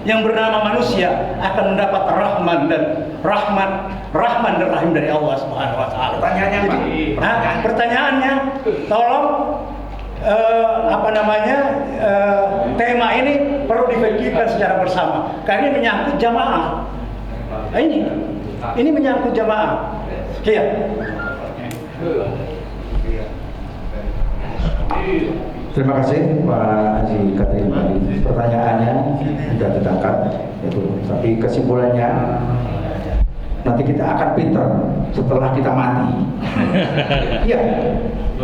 yang bernama manusia akan mendapat rahman dan rahim dari Allah Subhanahu wa taala. Pertanyaannya Pak. Pertanyaannya tolong tema ini perlu dipikirkan secara bersama karena ini menyangkut jamaah. Ini menyangkut jamaah. Iya. Terima kasih Pak Haji Katrim. Pertanyaannya sudah ditangkap, tapi kesimpulannya nanti kita akan pintar setelah kita mati. Iya,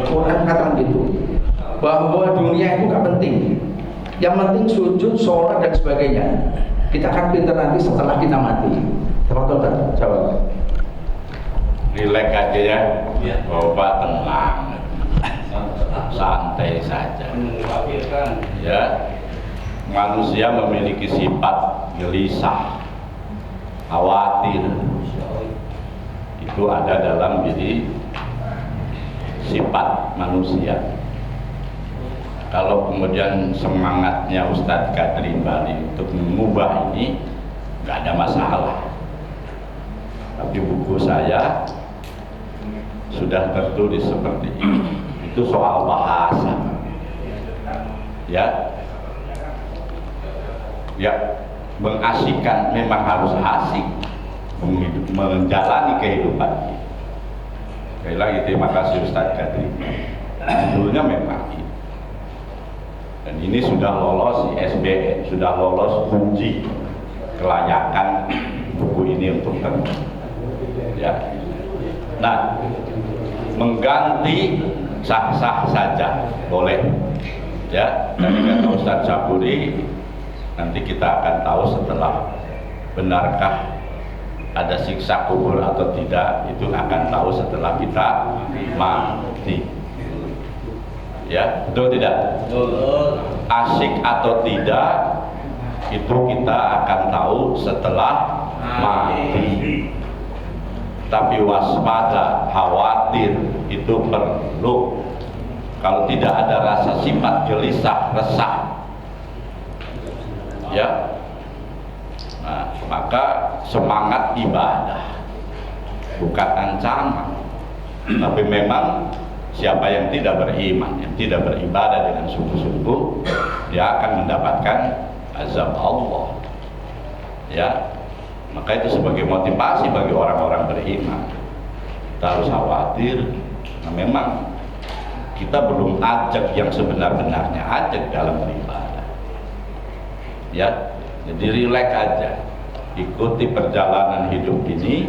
Quran katakan gitu, bahwa dunia itu gak penting. Yang penting sujud, sholat dan sebagainya. Kita akan pintar nanti setelah kita mati. Teman-teman jawab. Rileks aja ya, Bapak tenang. Santai saja. Ya, manusia memiliki sifat gelisah, khawatir. Itu ada dalam diri sifat manusia. Kalau kemudian semangatnya Ustadz Katrim Bali untuk mengubah ini, nggak ada masalah. Tapi buku saya sudah tertulis seperti ini. Itu soal bahasa, ya, mengasihkan memang harus asik menjalani kehidupan. Sekali lagi terima kasih Ustadz Katrim. Dulunya memang ini. Dan ini sudah lolos ISBN, sudah lolos uji kelayakan buku ini untuk terbit. Ya. Nah, mengganti sah-sah saja boleh, ya. Dari kata Ustadz Saburi, nanti kita akan tahu setelah benarkah ada siksa kubur atau tidak, itu akan tahu setelah kita mati. Ya, betul tidak? Asik atau tidak, itu kita akan tahu setelah mati. Tapi waspada, khawatir itu perlu. Kalau tidak ada rasa sifat gelisah, resah, ya, nah, maka semangat ibadah bukan ancaman. Tapi memang siapa yang tidak beriman, yang tidak beribadah dengan sungguh-sungguh, dia akan mendapatkan azab Allah. Ya. Maka itu sebagai motivasi bagi orang-orang beriman. Kita harus khawatir. Nah, memang kita belum ajak yang sebenar-benarnya, ajak dalam beribadah. Ya, jadi rileks aja. Ikuti perjalanan hidup ini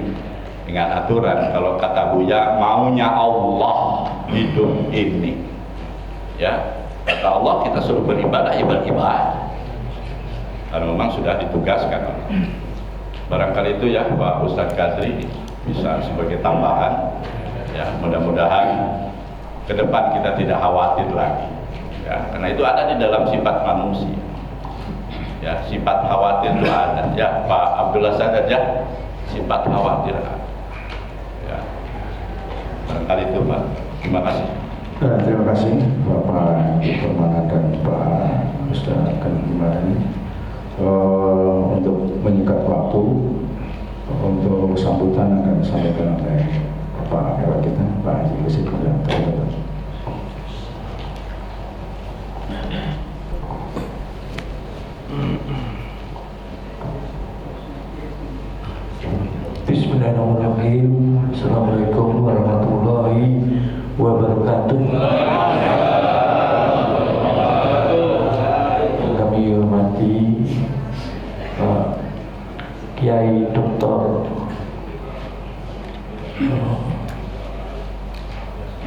dengan aturan. Kalau kata Buya, maunya Allah hidup ini. Ya, kata Allah kita suruh beribadah, beribadah. Karena memang sudah ditugaskan. Barangkali itu ya Pak Ustadz Katri bisa sebagai tambahan. Ya, mudah-mudahan ke depan kita tidak khawatir lagi. Ya, karena itu ada di dalam sifat manusia. Ya, sifat khawatir itu ada. Ya, Pak Abdullah Sadad ya, sifat khawatir ada. Ya, barangkali itu Pak. Terima kasih. Terima kasih Bapak Permana dan Pak Ustadz Katri. Untuk menyingkat waktu, untuk sambutan akan disampaikan oleh Bapak Dewan kita, Pak Haji Husin Mulyantoro. Bismillahirrahmanirrahim. Assalamualaikum warahmatullahi wabarakatuh. Kami hormati Pak Kiai Dr.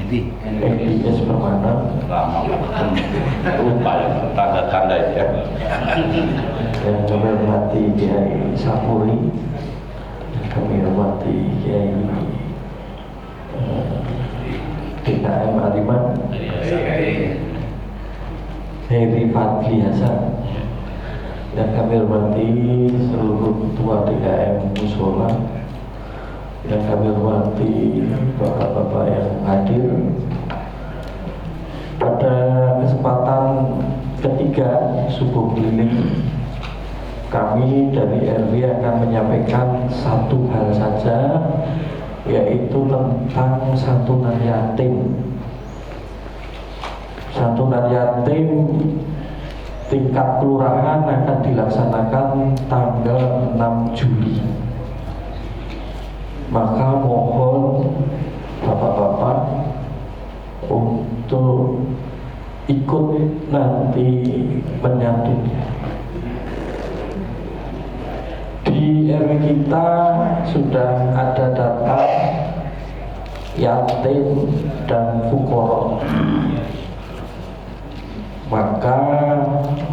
Edi S. Permana. Lama lupa ya tanda-tanda itu ya. Dan kami hormati Kiai Sapuri. Kami hormati Kiai DKM Aliman, Heri Fadli Hasan. Dan kami hormati seluruh ketua DKM Musola, dan kami hormati bapak-bapak yang hadir. Pada kesempatan ketiga subuh keliling, kami dari RW akan menyampaikan satu hal saja, yaitu tentang santunan yatim. Santunan yatim tingkat kelurahan akan dilaksanakan tanggal 6 Juli. Maka mohon bapak-bapak untuk ikut nanti menyatunya. Di RW kita sudah ada data yatim dan fukara. Maka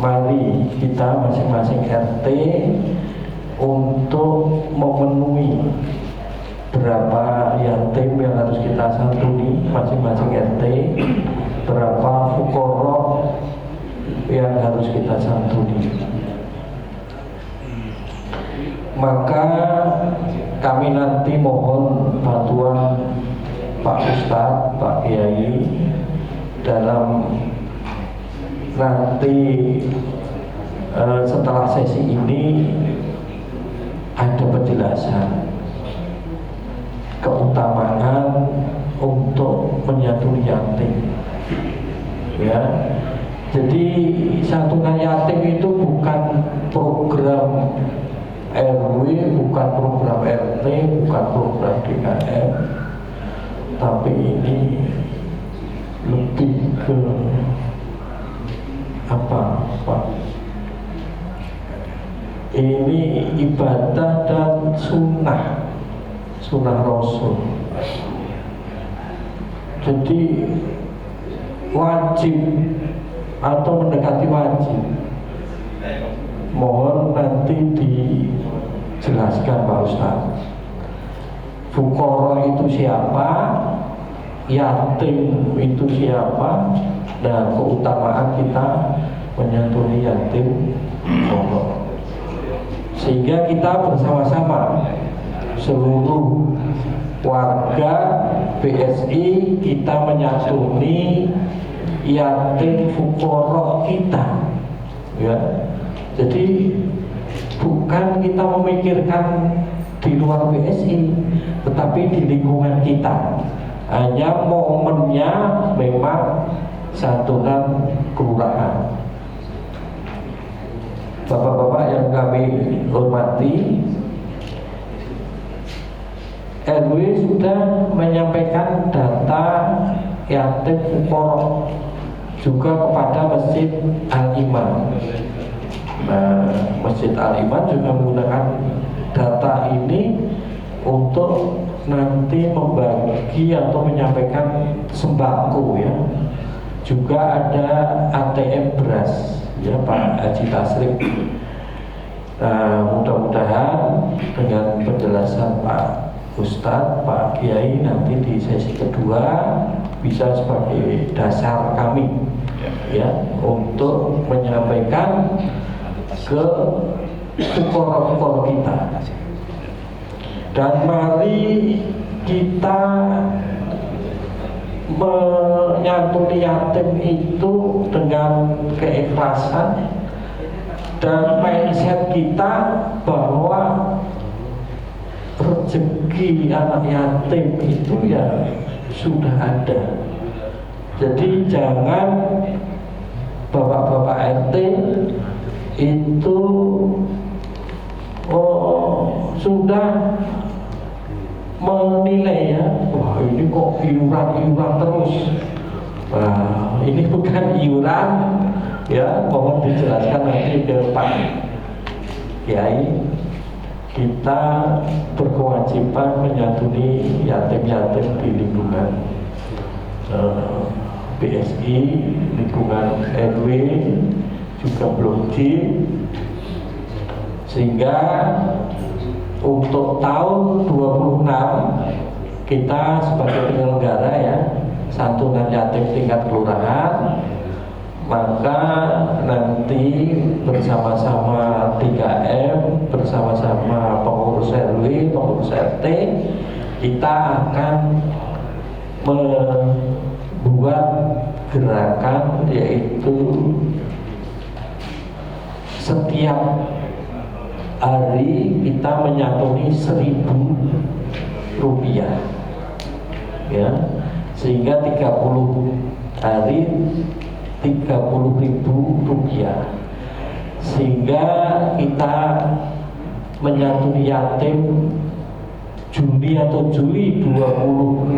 mari kita masing-masing RT untuk memenuhi berapa yatim yang harus kita santuni masing-masing RT, berapa fukara yang harus kita santuni. Maka kami nanti mohon bantuan Pak Ustadz, Pak Kiai dalam nanti setelah sesi ini ada penjelasan keutamaan untuk menyantuni yatim, ya. Jadi santunan yatim itu bukan program RW, bukan program RT, bukan program DKM, tapi ini lebih ke apa Pak? Ini ibadah dan sunnah Rasul. Jadi wajib atau mendekati wajib. Mohon nanti dijelaskan Pak Ustadz. Fukara itu siapa? Yatim itu siapa? Nah, keutamaan kita menyantuni yatim Allah. Sehingga kita bersama-sama seluruh warga BSI kita menyantuni yatim fukara kita, ya. Jadi bukan kita memikirkan di luar BSI, tetapi di lingkungan kita. Hanya momennya memang santunan kelurahan. Bapak-bapak yang kami hormati, RW sudah menyampaikan data yatim fukara juga kepada Masjid Al-Iman. Nah, Masjid Al-Iman juga menggunakan data ini untuk nanti membagi atau menyampaikan sembako, ya. Juga ada ATM beras, ya, Pak Haji Tasrif. Nah, mudah-mudahan dengan penjelasan Pak Ustadz, Pak Kiai nanti di sesi kedua bisa sebagai dasar kami, ya, untuk menyampaikan ke fukara-fukara kita. Dan mari kita menyantuni yatim itu dengan keikhlasan dan mindset kita bahwa rezeki anak yatim itu ya sudah ada. Jadi jangan bapak-bapak RT itu sudah menilai, ya, wah ini kok iuran terus. Nah, ini bukan iuran, ya, mohon dijelaskan nanti ke Pak Kiai. Kita berkewajiban menyantuni yatim-yatim di lingkungan BSI, lingkungan RW, juga Blok G, sehingga untuk tahun 26 kita sebagai penyelenggara, ya, santunan yatim tingkat kelurahan, maka nanti bersama-sama 3M, bersama-sama pengurus RW, pengurus RT, kita akan membuat gerakan, yaitu setiap hari kita menyantuni 1.000 rupiah, ya, sehingga 30 hari 30.000 rupiah, sehingga kita menyantuni yatim Juni atau Juli 26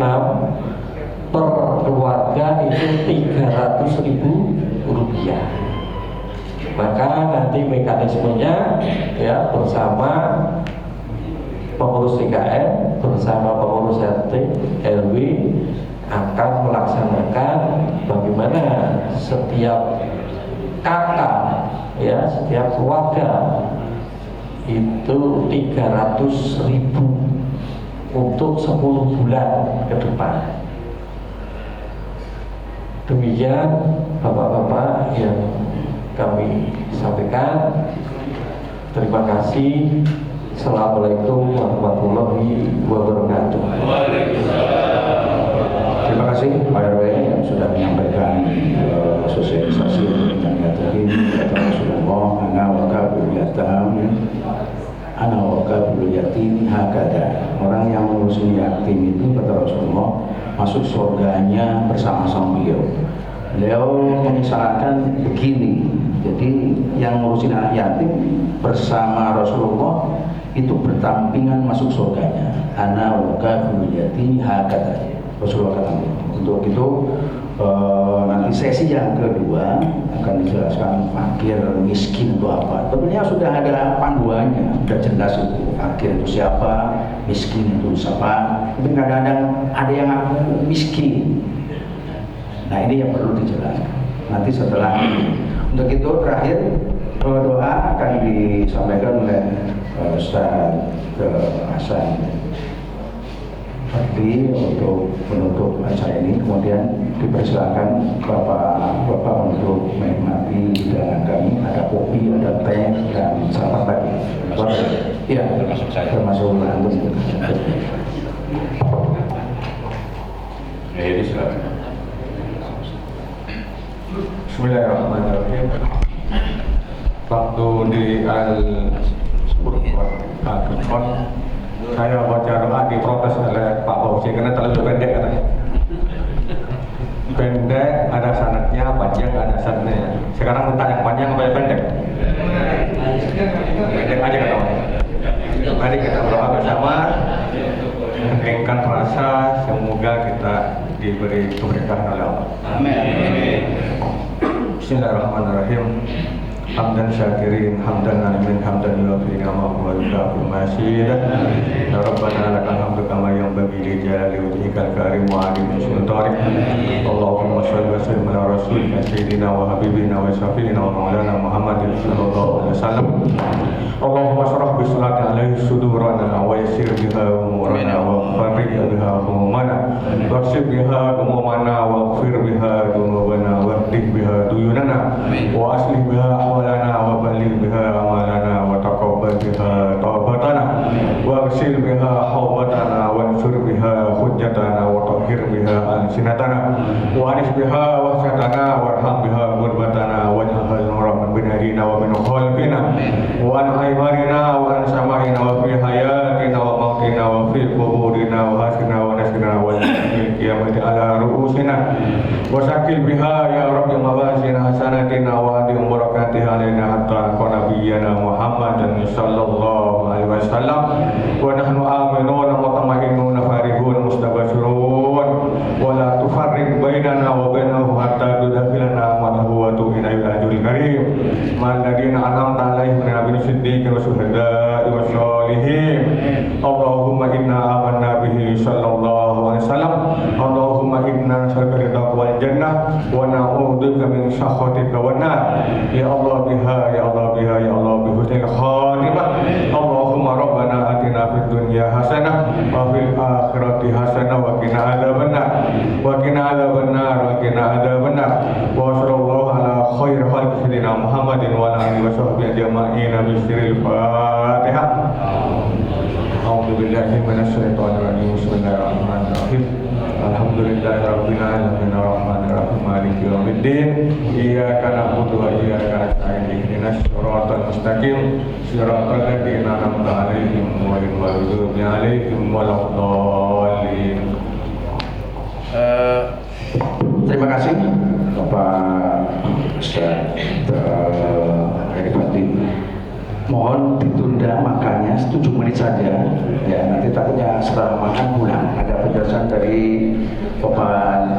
per keluarga itu 300.000 rupiah. Maka nanti mekanismenya ya bersama pengurus DKM, bersama pengurus RT RW akan melaksanakan bagaimana setiap kakak, ya, setiap keluarga itu 300.000 untuk 10 bulan ke depan. Demikian Bapak-bapak yang kami sampaikan. Terima kasih. Assalamualaikum warahmatullahi wabarakatuh. Terima kasih Pak RW yang sudah menyampaikan sosialisasi tentang yatim kata Rasulullah, ana wa kabul yatim hakada. Orang yang ngurusin yatim itu kata Rasulullah masuk surganya bersama-sama beliau. Beliau mengisyaratkan begini, jadi yang ngurusin anak yatim bersama Rasulullah itu bertampingan masuk surganya. Ana wa kabul yatim hakada. Rasulullah kata. Untuk itu nanti sesi yang kedua akan dijelaskan fakir miskin itu apa. Tentunya sudah ada panduannya, sudah jelas itu fakir itu siapa, miskin itu siapa. Tapi kadang-kadang ada yang ngaku miskin. Nah ini yang perlu dijelaskan. Nanti setelah untuk itu terakhir doa akan disampaikan oleh Ustaz Hasan Fakri untuk menutup acara ini, kemudian dipersilakan Bapak untuk menikmati hidangan kami. Ada kopi, ada teh, dan sarapan pagi. Iya, termasuk saya. Termasuk antum. Ya, ini silakan. Bismillahirrahmanirrahim. Waktu di Al-Qur'an saya baca doa diprotes oleh Pak Fauzi karena terlalu pendek katanya. Pendek ada sanadnya, panjang ada sanadnya. Sekarang minta yang panjang apa yang pendek? Pendek aja kata orang. Mari kita berdoa bersama, mengeringkan rasa, semoga kita diberi keberkahan oleh Allah. Amin. Bismillahirrahmanirrahim. Hamdan syakirin, hamdan alimin, hamdan yuafi ni'amahu wa yukafi masyidah. Ya Rabbana lakal hamdu kama yanbaghi li jalali wajhikal karim wa azimi sultanik. Allahumma shalli wa sallim ala rasulina sayyidina wa habibina wa syafiina wa maulana Muhammadin sallallahu alaihi wasallam. Allahumma shrah bi salati alaihi sudurana wa yassir biha umurana wa farij biha humumana waksib biha humumana wa ighfir biha dunubana wa hdih biha duyunana wa aslih biha ahwalana wa balligh biha amalana wa taqabbal biha taubatana wa ghsil biha hawbatana wa ansur biha hujjatana wa tahhir biha alsinatana wa anis biha wahsatana warham biha gurbatana wa jahal nurah min binarina wa min khalfina wa an aymarina wa an samaina wa fi hayatina wa mautina wa fi quburina wa hasina wa nasina wa fil qiyamati ala ru'usina wa sakil biha ya rabbi mawazina hasanatina wa adi barakatiha alaina hatta nabiyana Muhammadan sallallahu alaihi wasallam wa nahnu aminuna mutma'innuna farihun mustabashirun wa la tufarriq bainana wa bainahu hatta tudkhilana madhahu wa tu'ina ila ajril karim man ladina an'amta alaihim min nabiyyin siddiqin wa syuhada'i wa sholihin. Allahumma inna amanna bihi sallallahu alaihi wasallam. Allahumma inna nas'aluka ridhaka wal jannah wa na'udzubika min sakhatika wan nar. Ya Allah biha, ya Allah biha, ya Allah bi husnil khatimah. Allahumma rabbana atina fid dunya hasanah wa fil akhirati hasanah wa qina adzabannar wa qina adzabannar wa qina adzabannar. Wa sallallahu ala khairi khalqi sayyidina Muhammadin wa ala alihi wa sahbihi ajma'in bi sirril Fatihah. A'udzu billahi minasy syaithanir rajim. Bismillahirrahmanirrahim. Alhamdulillahirabbil alamin arrahmanir rahim maliki yaumiddin. Iyyaka na'budu wa iyyaka nasta'in ihdinas siratal mustaqim siratal ladzina an'amta 'alaihim ghairil maghdubi 'alaihim waladdallin. Terima kasih Bapak Ustaz Eri Fatin. Mohon ditunda makannya 7 menit saja. Ya, nanti takutnya setelah makan pulang. Ada penjelasan dari Bapak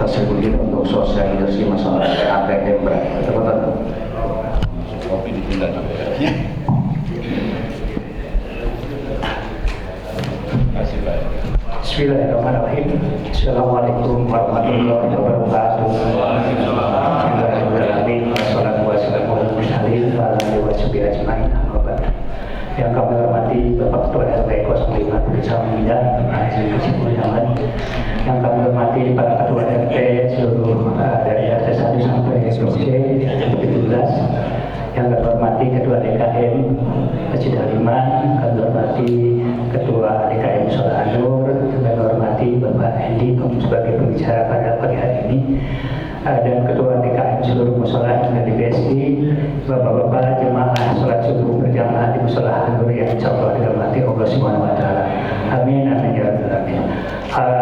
Tasawurin untuk sosialisasi masalah ATM berat. Cepetan. Kopi ditunda juga ya. Kasih Pak. Bismillahirrahmanirrahim. Assalamualaikum warahmatullahi wabarakatuh. Bismillahirrahmanirrahim. Wassalatu wassalamu ala mursalin wa ala alihi washabihi ajmain. Yang kami hormati Bapak Ketua RW 05 Desa Mindah, Haji Kesimpulangan. Yang kami hormati para Ketua RT seluruh dari RT 1 sampai RT 17. Yang kami hormati Ketua DKM Masjid Haliman, kami hormati Ketua DKM Musola Anur, kami hormati Bapak Hendi sebagai pembicara pada pagi hari ini, dan Ketua DKM seluruh musola yang ada di BSI, Bapak-bapak jemaah sholat subuh berjamaah di Musola Anur yang insyaallah dirahmati Allah Subhanahu wa taala. Amin amin ya rabbal alamin.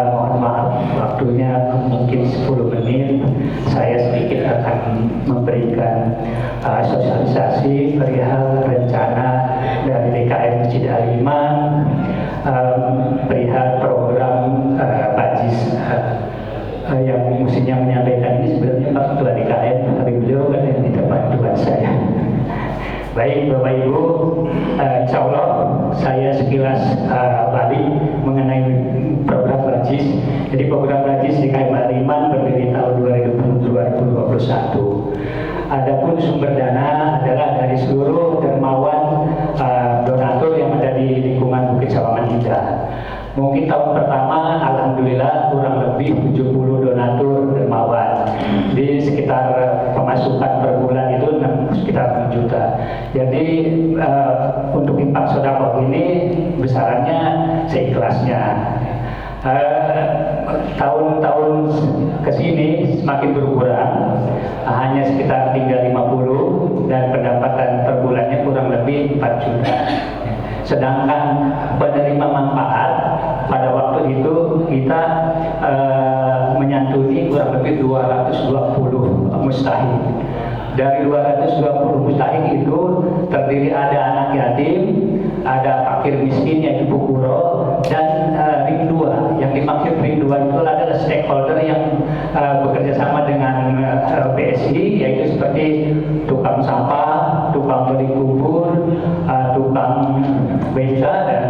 Mohon maaf waktunya mungkin 10 menit. Saya sedikit akan memberikan sosialisasi perihal rencana dari DKM Masjid Haliman perihal program Bajis yang mestinya menyampaikan ini sebenarnya Pak Ketua DKM, tapi beliau kan yang tidak bantuan saya. Baik Bapak Ibu, insya Allah saya sekilas balik mengenai program Bajis. Jadi program Bajis di KM Haliman berdiri tahun 2021. Adapun sumber dana adalah dari seluruh dermawan donatur yang ada di lingkungan Bukit Sawangan Indah. Mungkin tahun pertama alhamdulillah kurang lebih 70 donatur dermawan. Di sekitar pemasukan per bulan itu sekitar 6 juta. Jadi untuk impak sedekah ini besarannya seikhlasnya. Tahun-tahun kesini semakin berkurang, hanya sekitar tinggal 50 dan pendapatan per bulannya kurang lebih 4 juta. Sedangkan penerima manfaat pada waktu itu kita menyantuni kurang lebih 220 mustahik. Dari 220 mustahik itu terdiri ada anak yatim, ada fakir miskin yaitu Pukuro, dan ring 2. Yang dimaksud ring 2 itu adalah stakeholder yang bekerja sama dengan BSI, yaitu seperti tukang sampah, tukang beli kubur, tukang beca, dan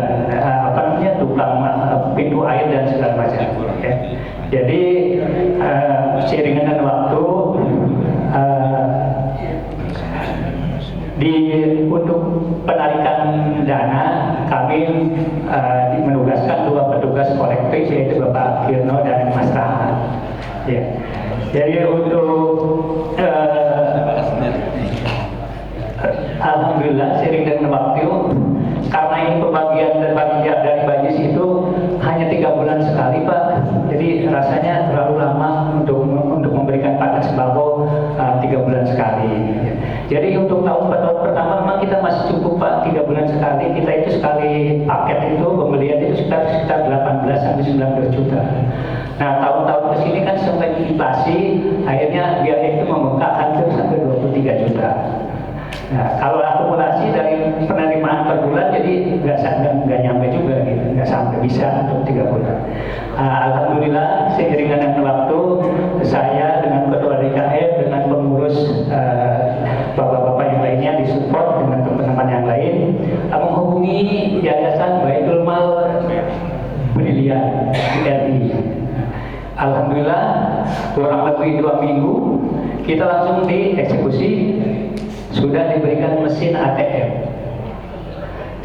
tukang pintu air dan segala macam. Ya. Jadi seiring dengan waktu untuk penarikan dana kami menugaskan 2 petugas kolektif, yaitu Bapak Kirno dan Mas Rahmat. Ya. Jadi untuk alhamdulillah seiring dengan waktu, karena ini pembagian dari Bajis itu hanya 3 bulan sekali Pak, jadi rasanya terlalu lama untuk memberikan paket sembako 3 bulan sekali. Jadi untuk tahun pertama memang kita masih cukup Pak, 3 bulan sekali. Kita itu sekali paket itu pembelian itu sekitar 18 sampai 19 juta. Nah tahun-tahun kesini kan sampai inflasi, akhirnya biaya itu membengkak hampir sampai 23 juta. Nah, kalau akumulasi dari penerimaan per bulan jadi nggak nyampe juga gitu, nggak sampai bisa untuk 3 bulan. Alhamdulillah seiring dengan waktu saya dengan Ketua DKM dengan pengurus bapak-bapak yang lainnya disupport dengan teman-teman yang lain menghubungi Yayasan Baitul Mal Brilian RI. Alhamdulillah kurang lebih 2 minggu kita langsung dieksekusi. Sudah diberikan mesin ATM,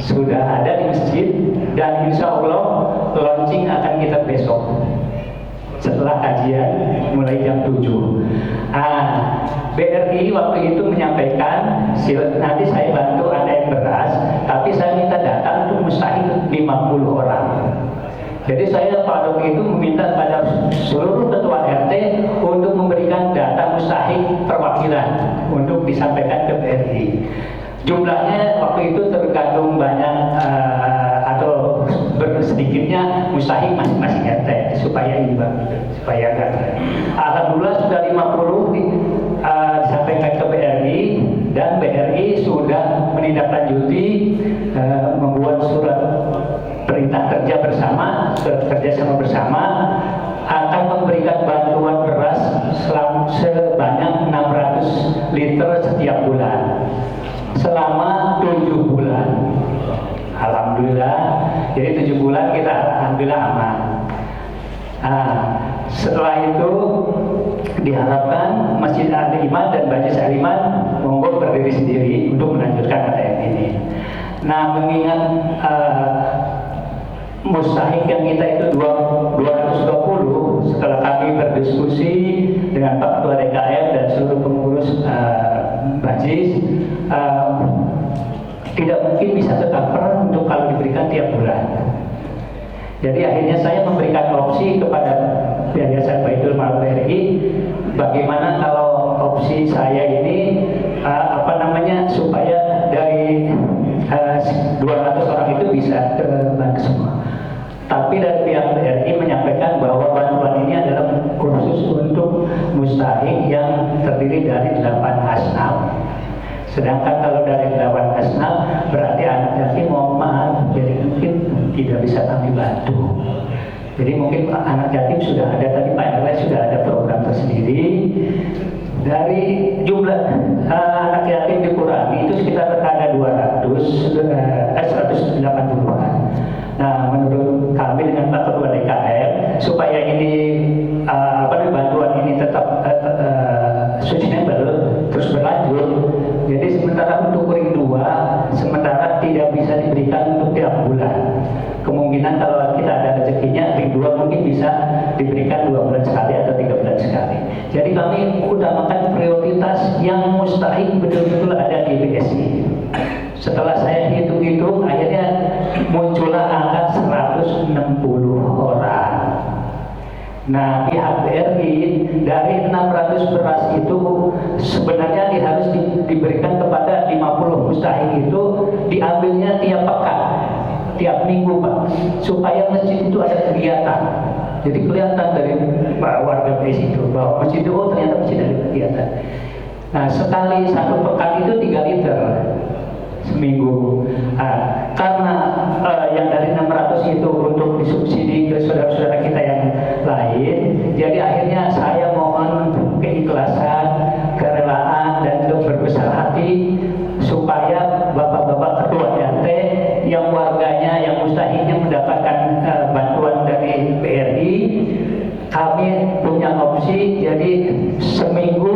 sudah ada di masjid, dan insya Allah launching akan kita besok setelah kajian mulai jam 7. BRI waktu itu menyampaikan nanti saya bantu ATM beras, tapi saya minta data untuk mustahik 50 orang. Jadi saya pada waktu itu meminta pada seluruh ketua RT untuk memberikan data mustahik perwakilan untuk disampaikan ke BRI. Jumlahnya waktu itu tergantung banyak atau sedikitnya mustahik masing-masing RT supaya imbang, supaya enggak. Alhamdulillah sudah 50 disampaikan ke BRI dan BRI sudah menindaklanjuti membuat surat perintah kerja bersama, surat kerjasama bersama akan memberikan bantuan beras sebanyak 600 liter setiap bulan selama 7 bulan. Alhamdulillah, jadi 7 bulan kita alhamdulillah aman. Setelah itu diharapkan Masjid Al-Iman dan Bajis Al-Iman monggo berdiri sendiri untuk melanjutkan ATM ini. Nah, mengingat mustahik yang kita itu 220, setelah kami berdiskusi dengan Pak Ketua DKM dan seluruh pengurus Bajis, tidak mungkin bisa tercover untuk kalau diberikan tiap bulan. Jadi akhirnya saya memberikan opsi kepada Yayasan Baitul Mal BRI, bagaimana kalau opsi saya ini supaya dari 200 orang itu bisa terbantu semua. Tapi dari pihak BRI menyampaikan bahwa bantuan ini adalah khusus untuk mustahik yang terdiri dari 8 asnaf. Sedangkan kalau dari 8 asnaf berarti anak yatim mohon maaf, jadi mungkin tidak bisa kami bantu. Jadi mungkin anak yatim sudah ada, tadi Pak RW sudah ada program tersendiri. Dari jumlah anak yatim dikurangi itu sekitar ada 180-an. Nah, menurut kami dengan Pak Ketua DKM supaya ini bantuan ini tetap sustainable terus berlanjut. Jadi sementara untuk ring 2 sementara tidak bisa diberikan untuk tiap bulan. Kemungkinan kalau kita ada rezekinya ring 2 mungkin bisa diberikan 2 bulan sekali atau 3 bulan sekali. Jadi kami utamakan prioritas yang mustahik betul-betul ada di BSI. Setelah saya hitung-hitung akhirnya muncullah angka 160 orang. Nah, pihak BRI dari 600 beras itu sebenarnya harus diberikan kepada 50 mustahik itu diambilnya tiap pekan, tiap minggu Pak, supaya masjid itu ada kegiatan. Jadi kelihatan dari warga BSI itu bahwa masjid itu ternyata masjid ada kegiatan. Nah, sekali satu pekan itu 3 liter seminggu. Karena yang dari 600 itu untuk disubsidi ke saudara-saudara kita yang lain, jadi akhirnya saya mohon keikhlasan, kerelaan dan untuk berbesar hati supaya bapak-bapak ketua RT yang warganya yang mustahiknya mendapatkan bantuan dari BRI, kami punya opsi jadi seminggu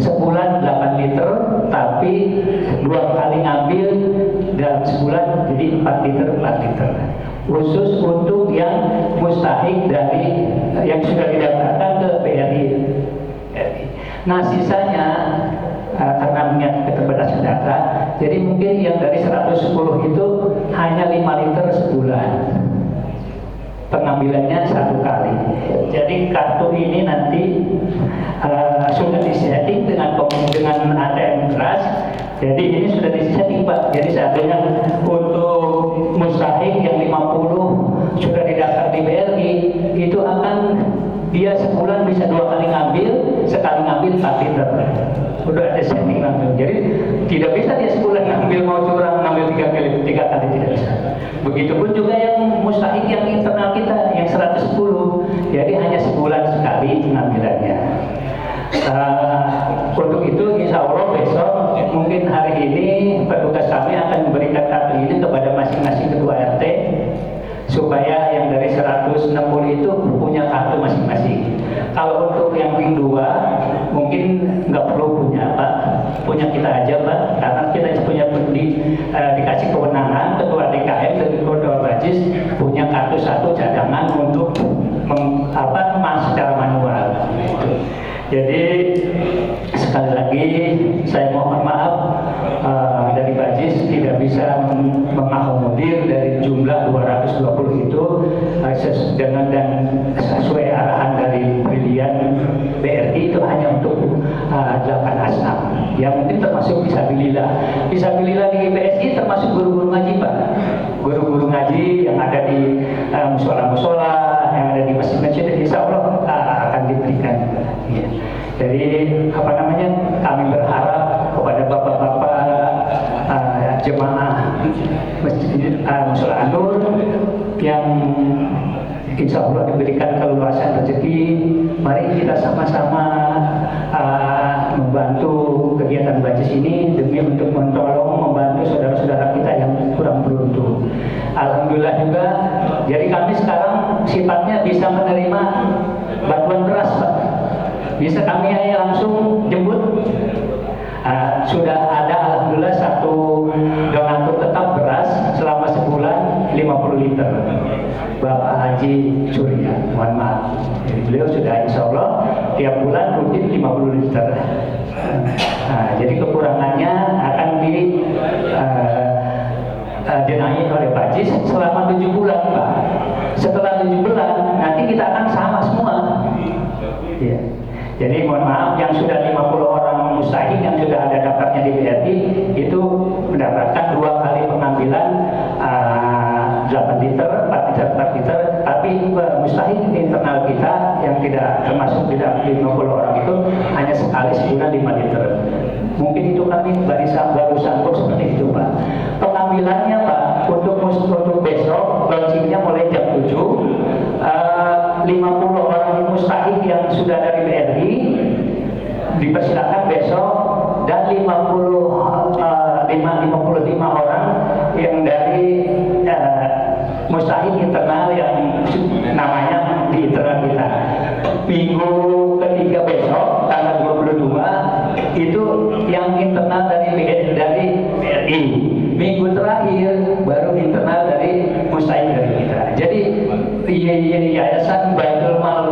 sebulan 8 liter, tapi 2 kali ngambil dalam sebulan jadi 4 liter khusus untuk yang mustahik dari yang sudah didaftarkan ke BRI. Nah, sisanya karena mengingat keterbatasan data, jadi mungkin yang dari 110 itu hanya 5 liter sebulan. Pengambilannya 1 kali. Jadi kartu ini nanti sudah disetting dengan ATM beras. Jadi ini sudah disetting Pak. Jadi seandainya untuk mustahik yang 50 sudah didaftar di BRI, itu akan dia sebulan bisa 2 kali ngambil, sekali ngambil 4 liter. Udah ada setting ngambil. Jadi tidak bisa dia sebulan ngambil, mau curang ngambil 3 kali tidak bisa. Begitupun juga yang mustahik yang internal kita yang 110. Jadi hanya sebulan sekali pengambilannya. Untuk itu insya Allah besok mungkin hari ini petugas kami akan memberikan kartu ini kepada masing-masing ketua RT supaya yang dari 160 itu punya kartu masing-masing. Kalau untuk yang ring 2 mungkin nggak perlu punya Pak, punya kita aja Pak, karena kita punya dikasih kewenangan ketua DKM dan ketua Bajis punya kartu 1 cadangan untuk secara manual. Jadi sekali lagi saya mohon maaf dari Bajis tidak bisa mengakomodir dari jumlah 220 itu dan sesuai arahan dari Brilian BRI itu hanya untuk 8 asnaf yang mungkin termasuk bisa Fisabilillah. Fisabilillah di GPSI termasuk guru-guru ngaji Pak. Guru-guru ngaji yang ada di musola-musola, yang ada di masjid-masjid, insya Allah akan diberikan. Ya. Jadi kami berharap kepada bapak-bapak jemaah masjid musola An-Nur yang insya Allah diberikan keluasan rezeki. Mari kita sama-sama membantu kegiatan Bajis ini demi untuk menolong, membantu saudara-saudara kita yang kurang beruntung. Alhamdulillah juga, jadi kami sekarang sifatnya bisa menerima bantuan beras Pak. Bisa kami langsung jemput. Sudah ada alhamdulillah satu donatur tetap beras selama sebulan 50 liter. Bapak Haji Surya, mohon maaf. Jadi beliau sudah insya Allah tiap bulan rutin 50 liter. Jadi kekurangannya akan didenai oleh Bajis selama 7 bulan Pak. Setelah 7 bulan nanti kita akan sama semua. Ya. Jadi mohon maaf, yang sudah 50 orang mustahik yang sudah ada daftarnya di BRI itu mendapatkan 2 kali pengambilan 8 liter, 4 liter, tapi mustahik internal kita yang tidak termasuk tidak 50 orang itu hanya sekali sebulan 5 liter. Mungkin itu kami baru sanggup seperti itu Pak. Pengambilannya Pak untuk besok launchingnya mulai jam 7. 50 orang mustahik yang sudah dari BRI dipersilakan besok, dan 55 orang yang dari mustahik internal yang namanya di internal kita. Minggu ketiga besok tanggal 22 itu yang internal dari BRI. Minggu terakhir baru internal dari mustahik dari kita. Jadi Yayasan Baitul Mal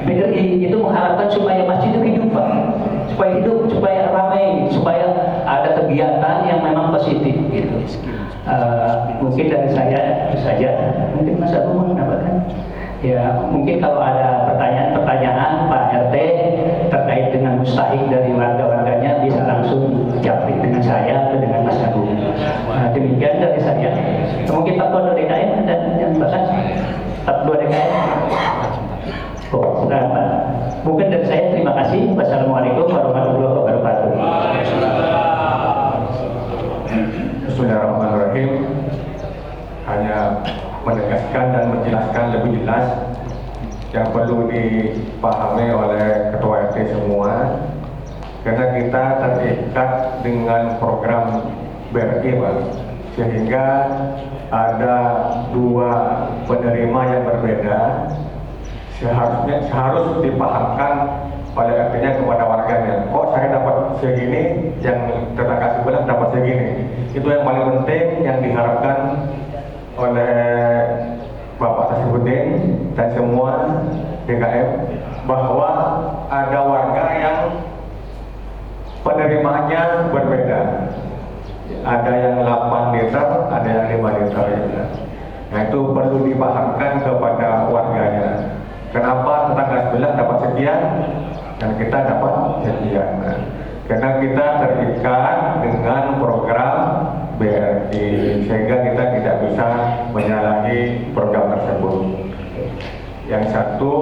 BRI itu mengharapkan supaya masjid itu hidup Pak. Supaya hidup, supaya ramai, supaya ada kegiatan yang memang positif gitu. Mungkin dari saya itu saja. Mungkin Mas Abu mau menambahkan? Ya, mungkin kalau ada pertanyaan Pak RT terkait dengan mustahik dari warga-warganya bisa langsung japri dengan saya atau dengan Mas Abu. Demikian dari saya. Mungkin Pak Ketua DKM dan bahkan Pak Ketua DKM. Mungkin dari saya terima kasih. Wassalamualaikum warahmatullahi wabarakatuh. Bismillahirrahmanirrahim. Hanya menegaskan dan menjelaskan lebih jelas yang perlu dipahami oleh Ketua RT semua, karena kita terikat dengan program BRI Pak, sehingga ada 2 penerima yang berbeda. Harus dipahamkan oleh RT-nya kepada warganya. Kok saya dapat segini, yang tetangga sebelah dapat segini. Itu yang paling penting yang diharapkan oleh Bapak Tasibudin dan semua DKM, bahwa ada warga yang penerimaannya berbeda. Ada yang 8 liter, ada yang 5 liter. Nah itu perlu dipahamkan kepada warganya. Kenapa tetangga sebelah dapat sekian dan kita dapat sekian? Karena kita terikat dengan program BRI, sehingga kita tidak bisa menyalahi program tersebut. Yang satu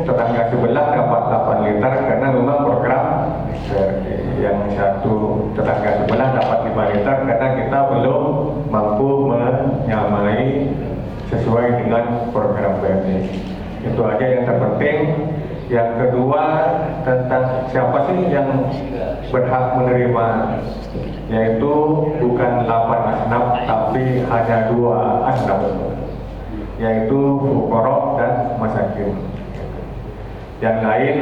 tetangga sebelah dapat 8 liter karena memang program BRI. Yang satu tetangga sebelah dapat 5 liter karena kita belum mampu menyamai sesuai dengan program BRI. Itu aja yang terpenting. Yang kedua, tentang siapa sih yang berhak menerima, yaitu bukan 8 asnaf tapi hanya 2 asnaf, yaitu fuqara dan masakin. Yang lain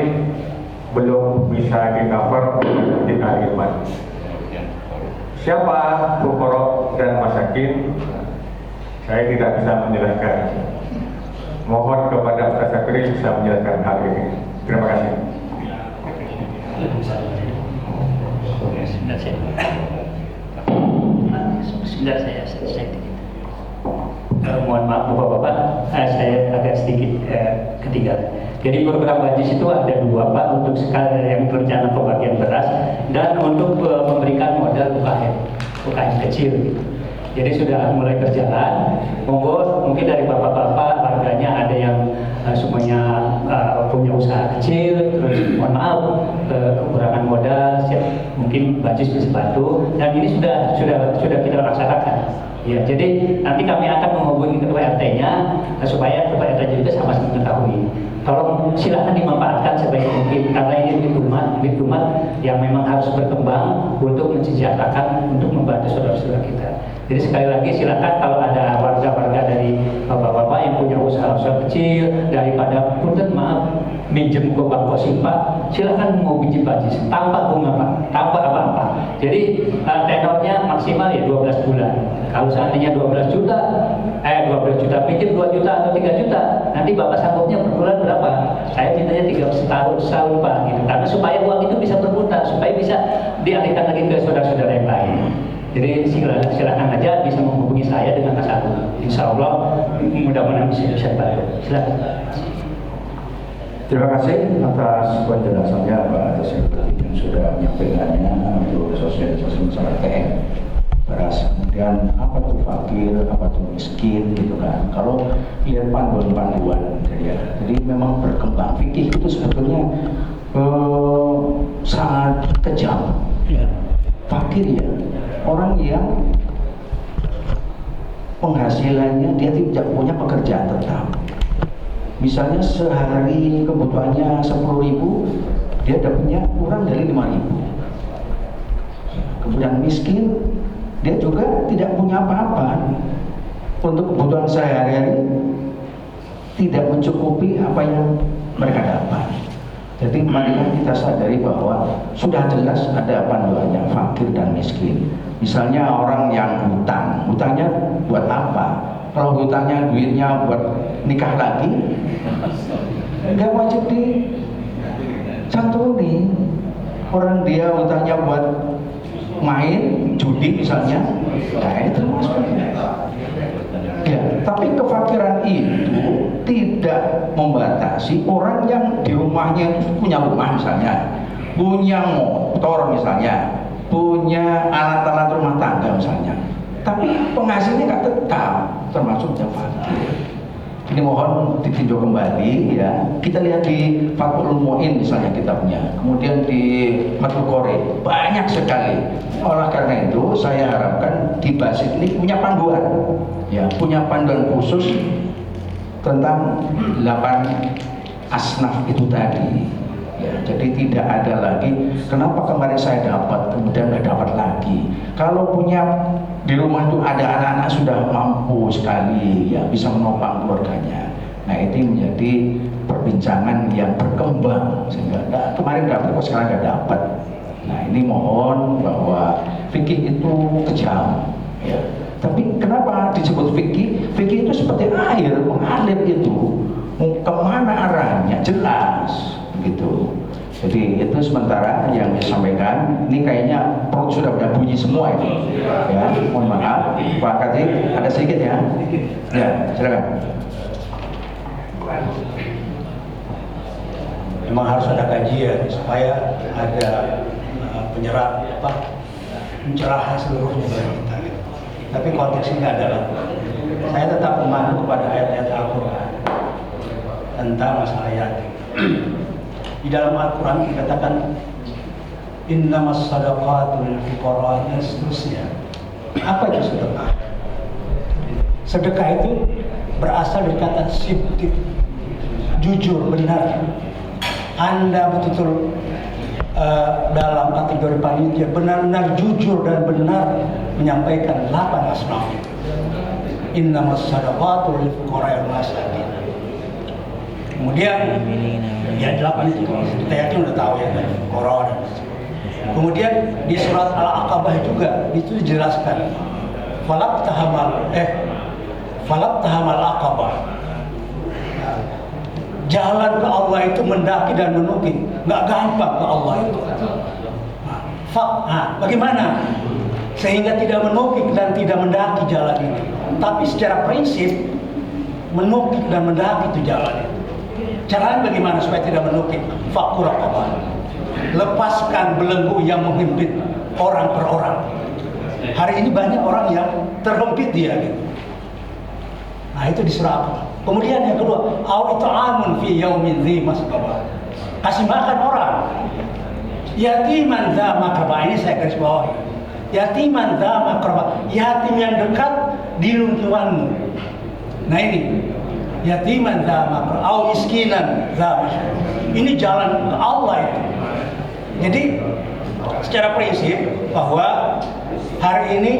belum bisa di-cover di kalimat. Siapa fuqara dan masakin? Saya tidak bisa menjelaskan. Mohon kepada Pak Sakri bisa menjelaskan hal ini. Terima kasih. Sebentar saya mohon maaf Bapak-bapak, saya agak sedikit ketinggalan. Jadi program Bajis itu ada dua Pak, untuk sekali yang rencana pembagian beras dan untuk memberikan modal UKM kecil. Jadi sudah mulai berjalan. Monggo mungkin dari bapak-bapak warganya ada yang semuanya punya usaha kecil, terus mohon maaf kekurangan modal, mungkin Bajis bisa bantu. Dan ini sudah kita laksanakan. Ya, jadi nanti kami akan menghubungi ketua RT-nya supaya ketua RT juga sama-sama mengetahui. Tolong silakan dimanfaatkan sebaik mungkin karena ini duit rumah yang memang harus berkembang untuk mensejahterakan, untuk membantu saudara-saudara kita. Jadi sekali lagi silakan kalau ada warga-warga dari bapak-bapak yang punya usaha-usaha kecil, daripada punten maaf minjem ke Bank Kosimpa, silakan mau pinjam Bajis tanpa bunga Pak, tanpa apa-apa. Jadi tenornya maksimal ya 12 bulan. Kalau seandainya 12 juta pinjam 2 juta atau 3 juta, nanti Bapak sanggupnya per bulan berapa? Saya mintanya 3 setahun Pak gitu. Karena supaya uang itu bisa berputar, supaya bisa dialihkan lagi ke saudara-saudara yang lain. Jadi silakan aja bisa menghubungi saya dengan Mas Agung. Insya Allah mudah-mudahan bisa bantu. Silakan. Terima kasih atas penjelasannya Pak atas yang sudah menyampaikannya untuk sosialisasi masalah TM beras. Kemudian apa tuh fakir, apa tuh miskin gitu kan. Kalau lihat panduan-panduan jadi memang berkembang fikih itu sebetulnya sangat kejam. Ya. Fakir ya orang yang penghasilannya dia tidak punya pekerjaan tetap. Misalnya sehari kebutuhannya 10.000, dia dapatnya kurang dari 5.000. Kemudian miskin, dia juga tidak punya apa-apa untuk kebutuhan sehari-hari, tidak mencukupi apa yang mereka dapat. Jadi marilah kita sadari bahwa sudah jelas ada panduannya fakir dan miskin. Misalnya orang yang hutangnya buat apa? Kalau hutangnya duitnya buat nikah lagi, nggak wajib dicantuni. Orang dia hutangnya buat main judi misalnya, nah itu maksudnya. Ya, tapi kefakiran itu tidak membatasi orang yang di rumahnya punya rumah misalnya, punya motor misalnya, punya alat-alat rumah tangga misalnya, tapi penghasilnya nggak tetap, termasuk yang fakir. Ini mohon ditinjau kembali ya. Kita lihat di Fathul Mu'in misalnya kitabnya, kemudian di Fathul Qorib banyak sekali. Oleh karena itu saya harapkan di Basit ini punya panduan, ya, punya panduan khusus tentang 8 asnaf itu tadi. Ya, jadi tidak ada lagi kenapa kemarin saya dapat kemudian nggak dapat lagi. Kalau punya di rumah itu ada anak-anak sudah mampu sekali ya bisa menopang keluarganya. Nah ini menjadi perbincangan yang berkembang sehingga kemarin dapat kok sekarang nggak dapat. Nah ini mohon bahwa fikih itu kejam ya. Tapi kenapa disebut fikih? Fikih itu seperti air mengalir itu. Kemana arahnya jelas begitu. Jadi itu sementara yang disampaikan. Ini kayaknya perut sudah bunyi semua ini. Ya, mohon maaf. Pak Katib ada sedikit ya. Ya, silakan. Memang harus ada kajian supaya ada pencerahan seluruhnya dari kita. Tapi konteksnya adalah saya tetap memandu kepada ayat-ayat Al-Quran tentang masalah yatim. Di dalam Al-Quran dikatakan innamas sadaqatu lil fuqara dan seterusnya. Apa itu sedekah? Sedekah itu berasal dari kata siddiq, jujur, benar. Anda betul-betul dalam kategori panitia benar-benar jujur dan benar menyampaikan 8 asnaf. Innamas sadaqatu lil fuqara wal masakin. Kemudian ya 8 itu kita yakin udah tahu ya dari fuqara. Kemudian di surat Al-Aqabah juga itu dijelaskan falaq tahamal aqabah. Jalan ke Allah itu mendaki dan menukik, nggak gampang ke Allah itu. Bagaimana? Sehingga tidak menukik dan tidak mendaki jalan ini. Tapi secara prinsip menukik dan mendaki itu jalan itu. Caranya bagaimana supaya tidak menukik? Fakku raqabah. Lepaskan belenggu yang menghimpit orang per orang. Hari ini banyak orang yang terhimpit dia gitu. Nah itu di surah apa? Kemudian yang kedua, au it'amun fi yaumin dzi masghaba. Kasih makan orang. Yatiman dza makraba, ini saya garis bawahi. Yatiman dza makraba, yatim yang dekat di lingkunganmu. Nah ini yatiman dza makraba, au miskinan dza makraba. Ini jalan ke Allah itu. Jadi secara prinsip bahwa hari ini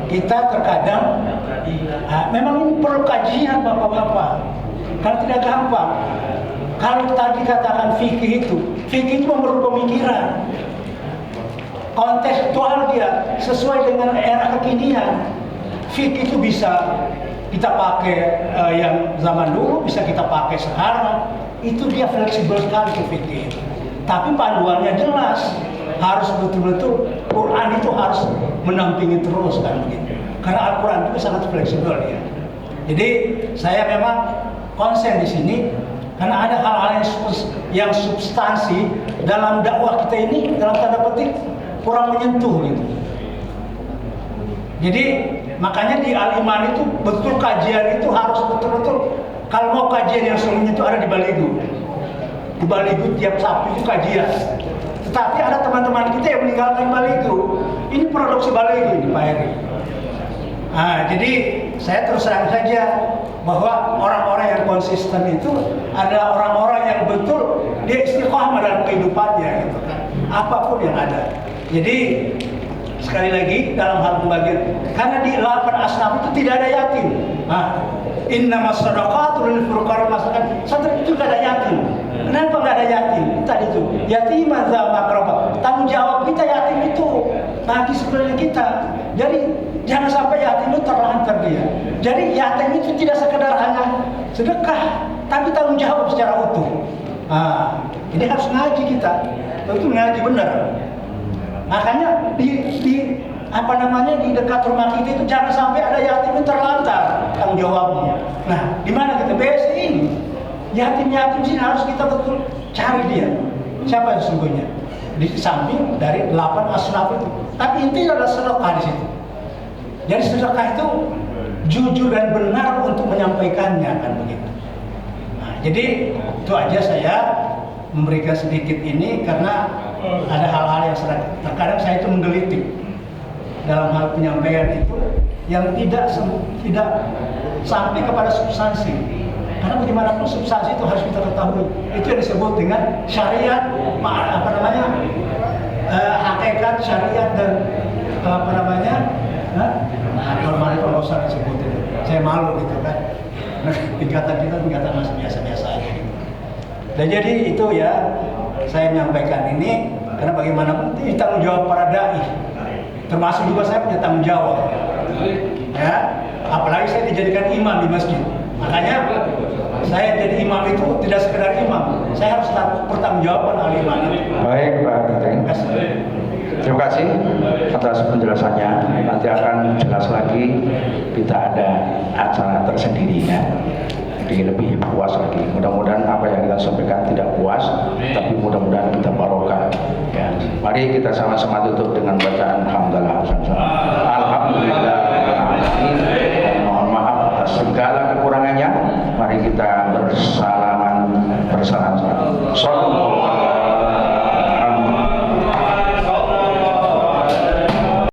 kita terkadang memang ini perlu kajian bapak-bapak, karena tidak gampang. Kalau tadi katakan fikih itu memerlukan pemikiran, kontekstual dia sesuai dengan era kekinian. Fikih itu bisa kita pakai yang zaman dulu, bisa kita pakai sekarang. Itu dia fleksibel sekali ke fikih. Tapi panduannya jelas, harus betul-betul Quran itu harus menampingi terus kan begitu. Karena Al-Quran itu sangat fleksibel ya. Jadi saya memang konsen di sini karena ada hal-hal yang substansi dalam dakwah kita ini dalam tanda petik kurang menyentuh gitu. Jadi makanya di Al-Iman itu betul kajian itu harus betul-betul, kalau mau kajian yang sungguhnya itu ada di Baligo. Di Baligo tiap Sabtu itu kajian. Tetapi ada teman-teman kita yang meninggalkan Baligo. Ini produksi Baligo ini Pak Heri. Nah, jadi saya terus terang saja bahwa orang-orang yang konsisten itu ada orang-orang yang betul dia istiqomah dalam kehidupannya gitu kan. Apapun yang ada. Jadi sekali lagi dalam hal pembagian, karena di 8 asnaf itu tidak ada yatim. Nah, innamas shadaqatu lil fuqara masakan. Sadaqah itu tidak ada yatim. Kenapa nggak ada yatim? Tadi itu yatiman dza makraba. Tanggung jawab kita yatim itu bagi sekeliling kita. Jadi jangan sampai yatim itu terlantar dia. Jadi yatim itu tidak sekedar hanya sedekah, tapi tanggung jawab secara utuh. Nah, ini harus ngaji kita. Itu ngaji benar. Makanya di dekat rumah kita itu jangan sampai ada yatim itu terlantar tanggung jawabnya. Nah, di mana kita BSI ini? Yatim-yatim sini harus kita betul cari dia. Siapa yang sesungguhnya? Di samping dari 8 asnaf itu. Tapi intinya adalah sedekah di situ. Jadi sedekah itu jujur dan benar untuk menyampaikannya kan begitu. Nah, jadi itu aja saya memberikan sedikit ini karena ada hal-hal yang terkadang saya itu menggelitik dalam hal penyampaian itu yang tidak sampai kepada substansi. Karena bagaimanapun substansi itu harus kita ketahui. Itu yang disebut dengan syariat, hakikat syariat dan normal kalau usah disebutin. Saya malu gitu kan. Tingkatan kita masih biasa-biasa aja. Dan jadi itu ya saya menyampaikan ini karena bagaimanapun ini tanggung jawab para dai. Termasuk juga saya punya tanggung jawab. Ya, apalagi saya dijadikan imam di masjid. Makanya saya jadi imam itu tidak sekedar imam, saya harus bertanggung jawab al imam. Baik Pak Dateng. Terima kasih atas penjelasannya. Nanti akan jelas lagi, kita ada acara tersendirinya. Jadi lebih puas lagi. Mudah-mudahan apa yang kita sampaikan tidak puas, tapi mudah-mudahan kita barokah. Ya. Mari kita sama-sama tutup dengan bacaan hamdalah. Alhamdulillah. Mohon maaf atas segala kekurangannya. Mari kita bersalaman.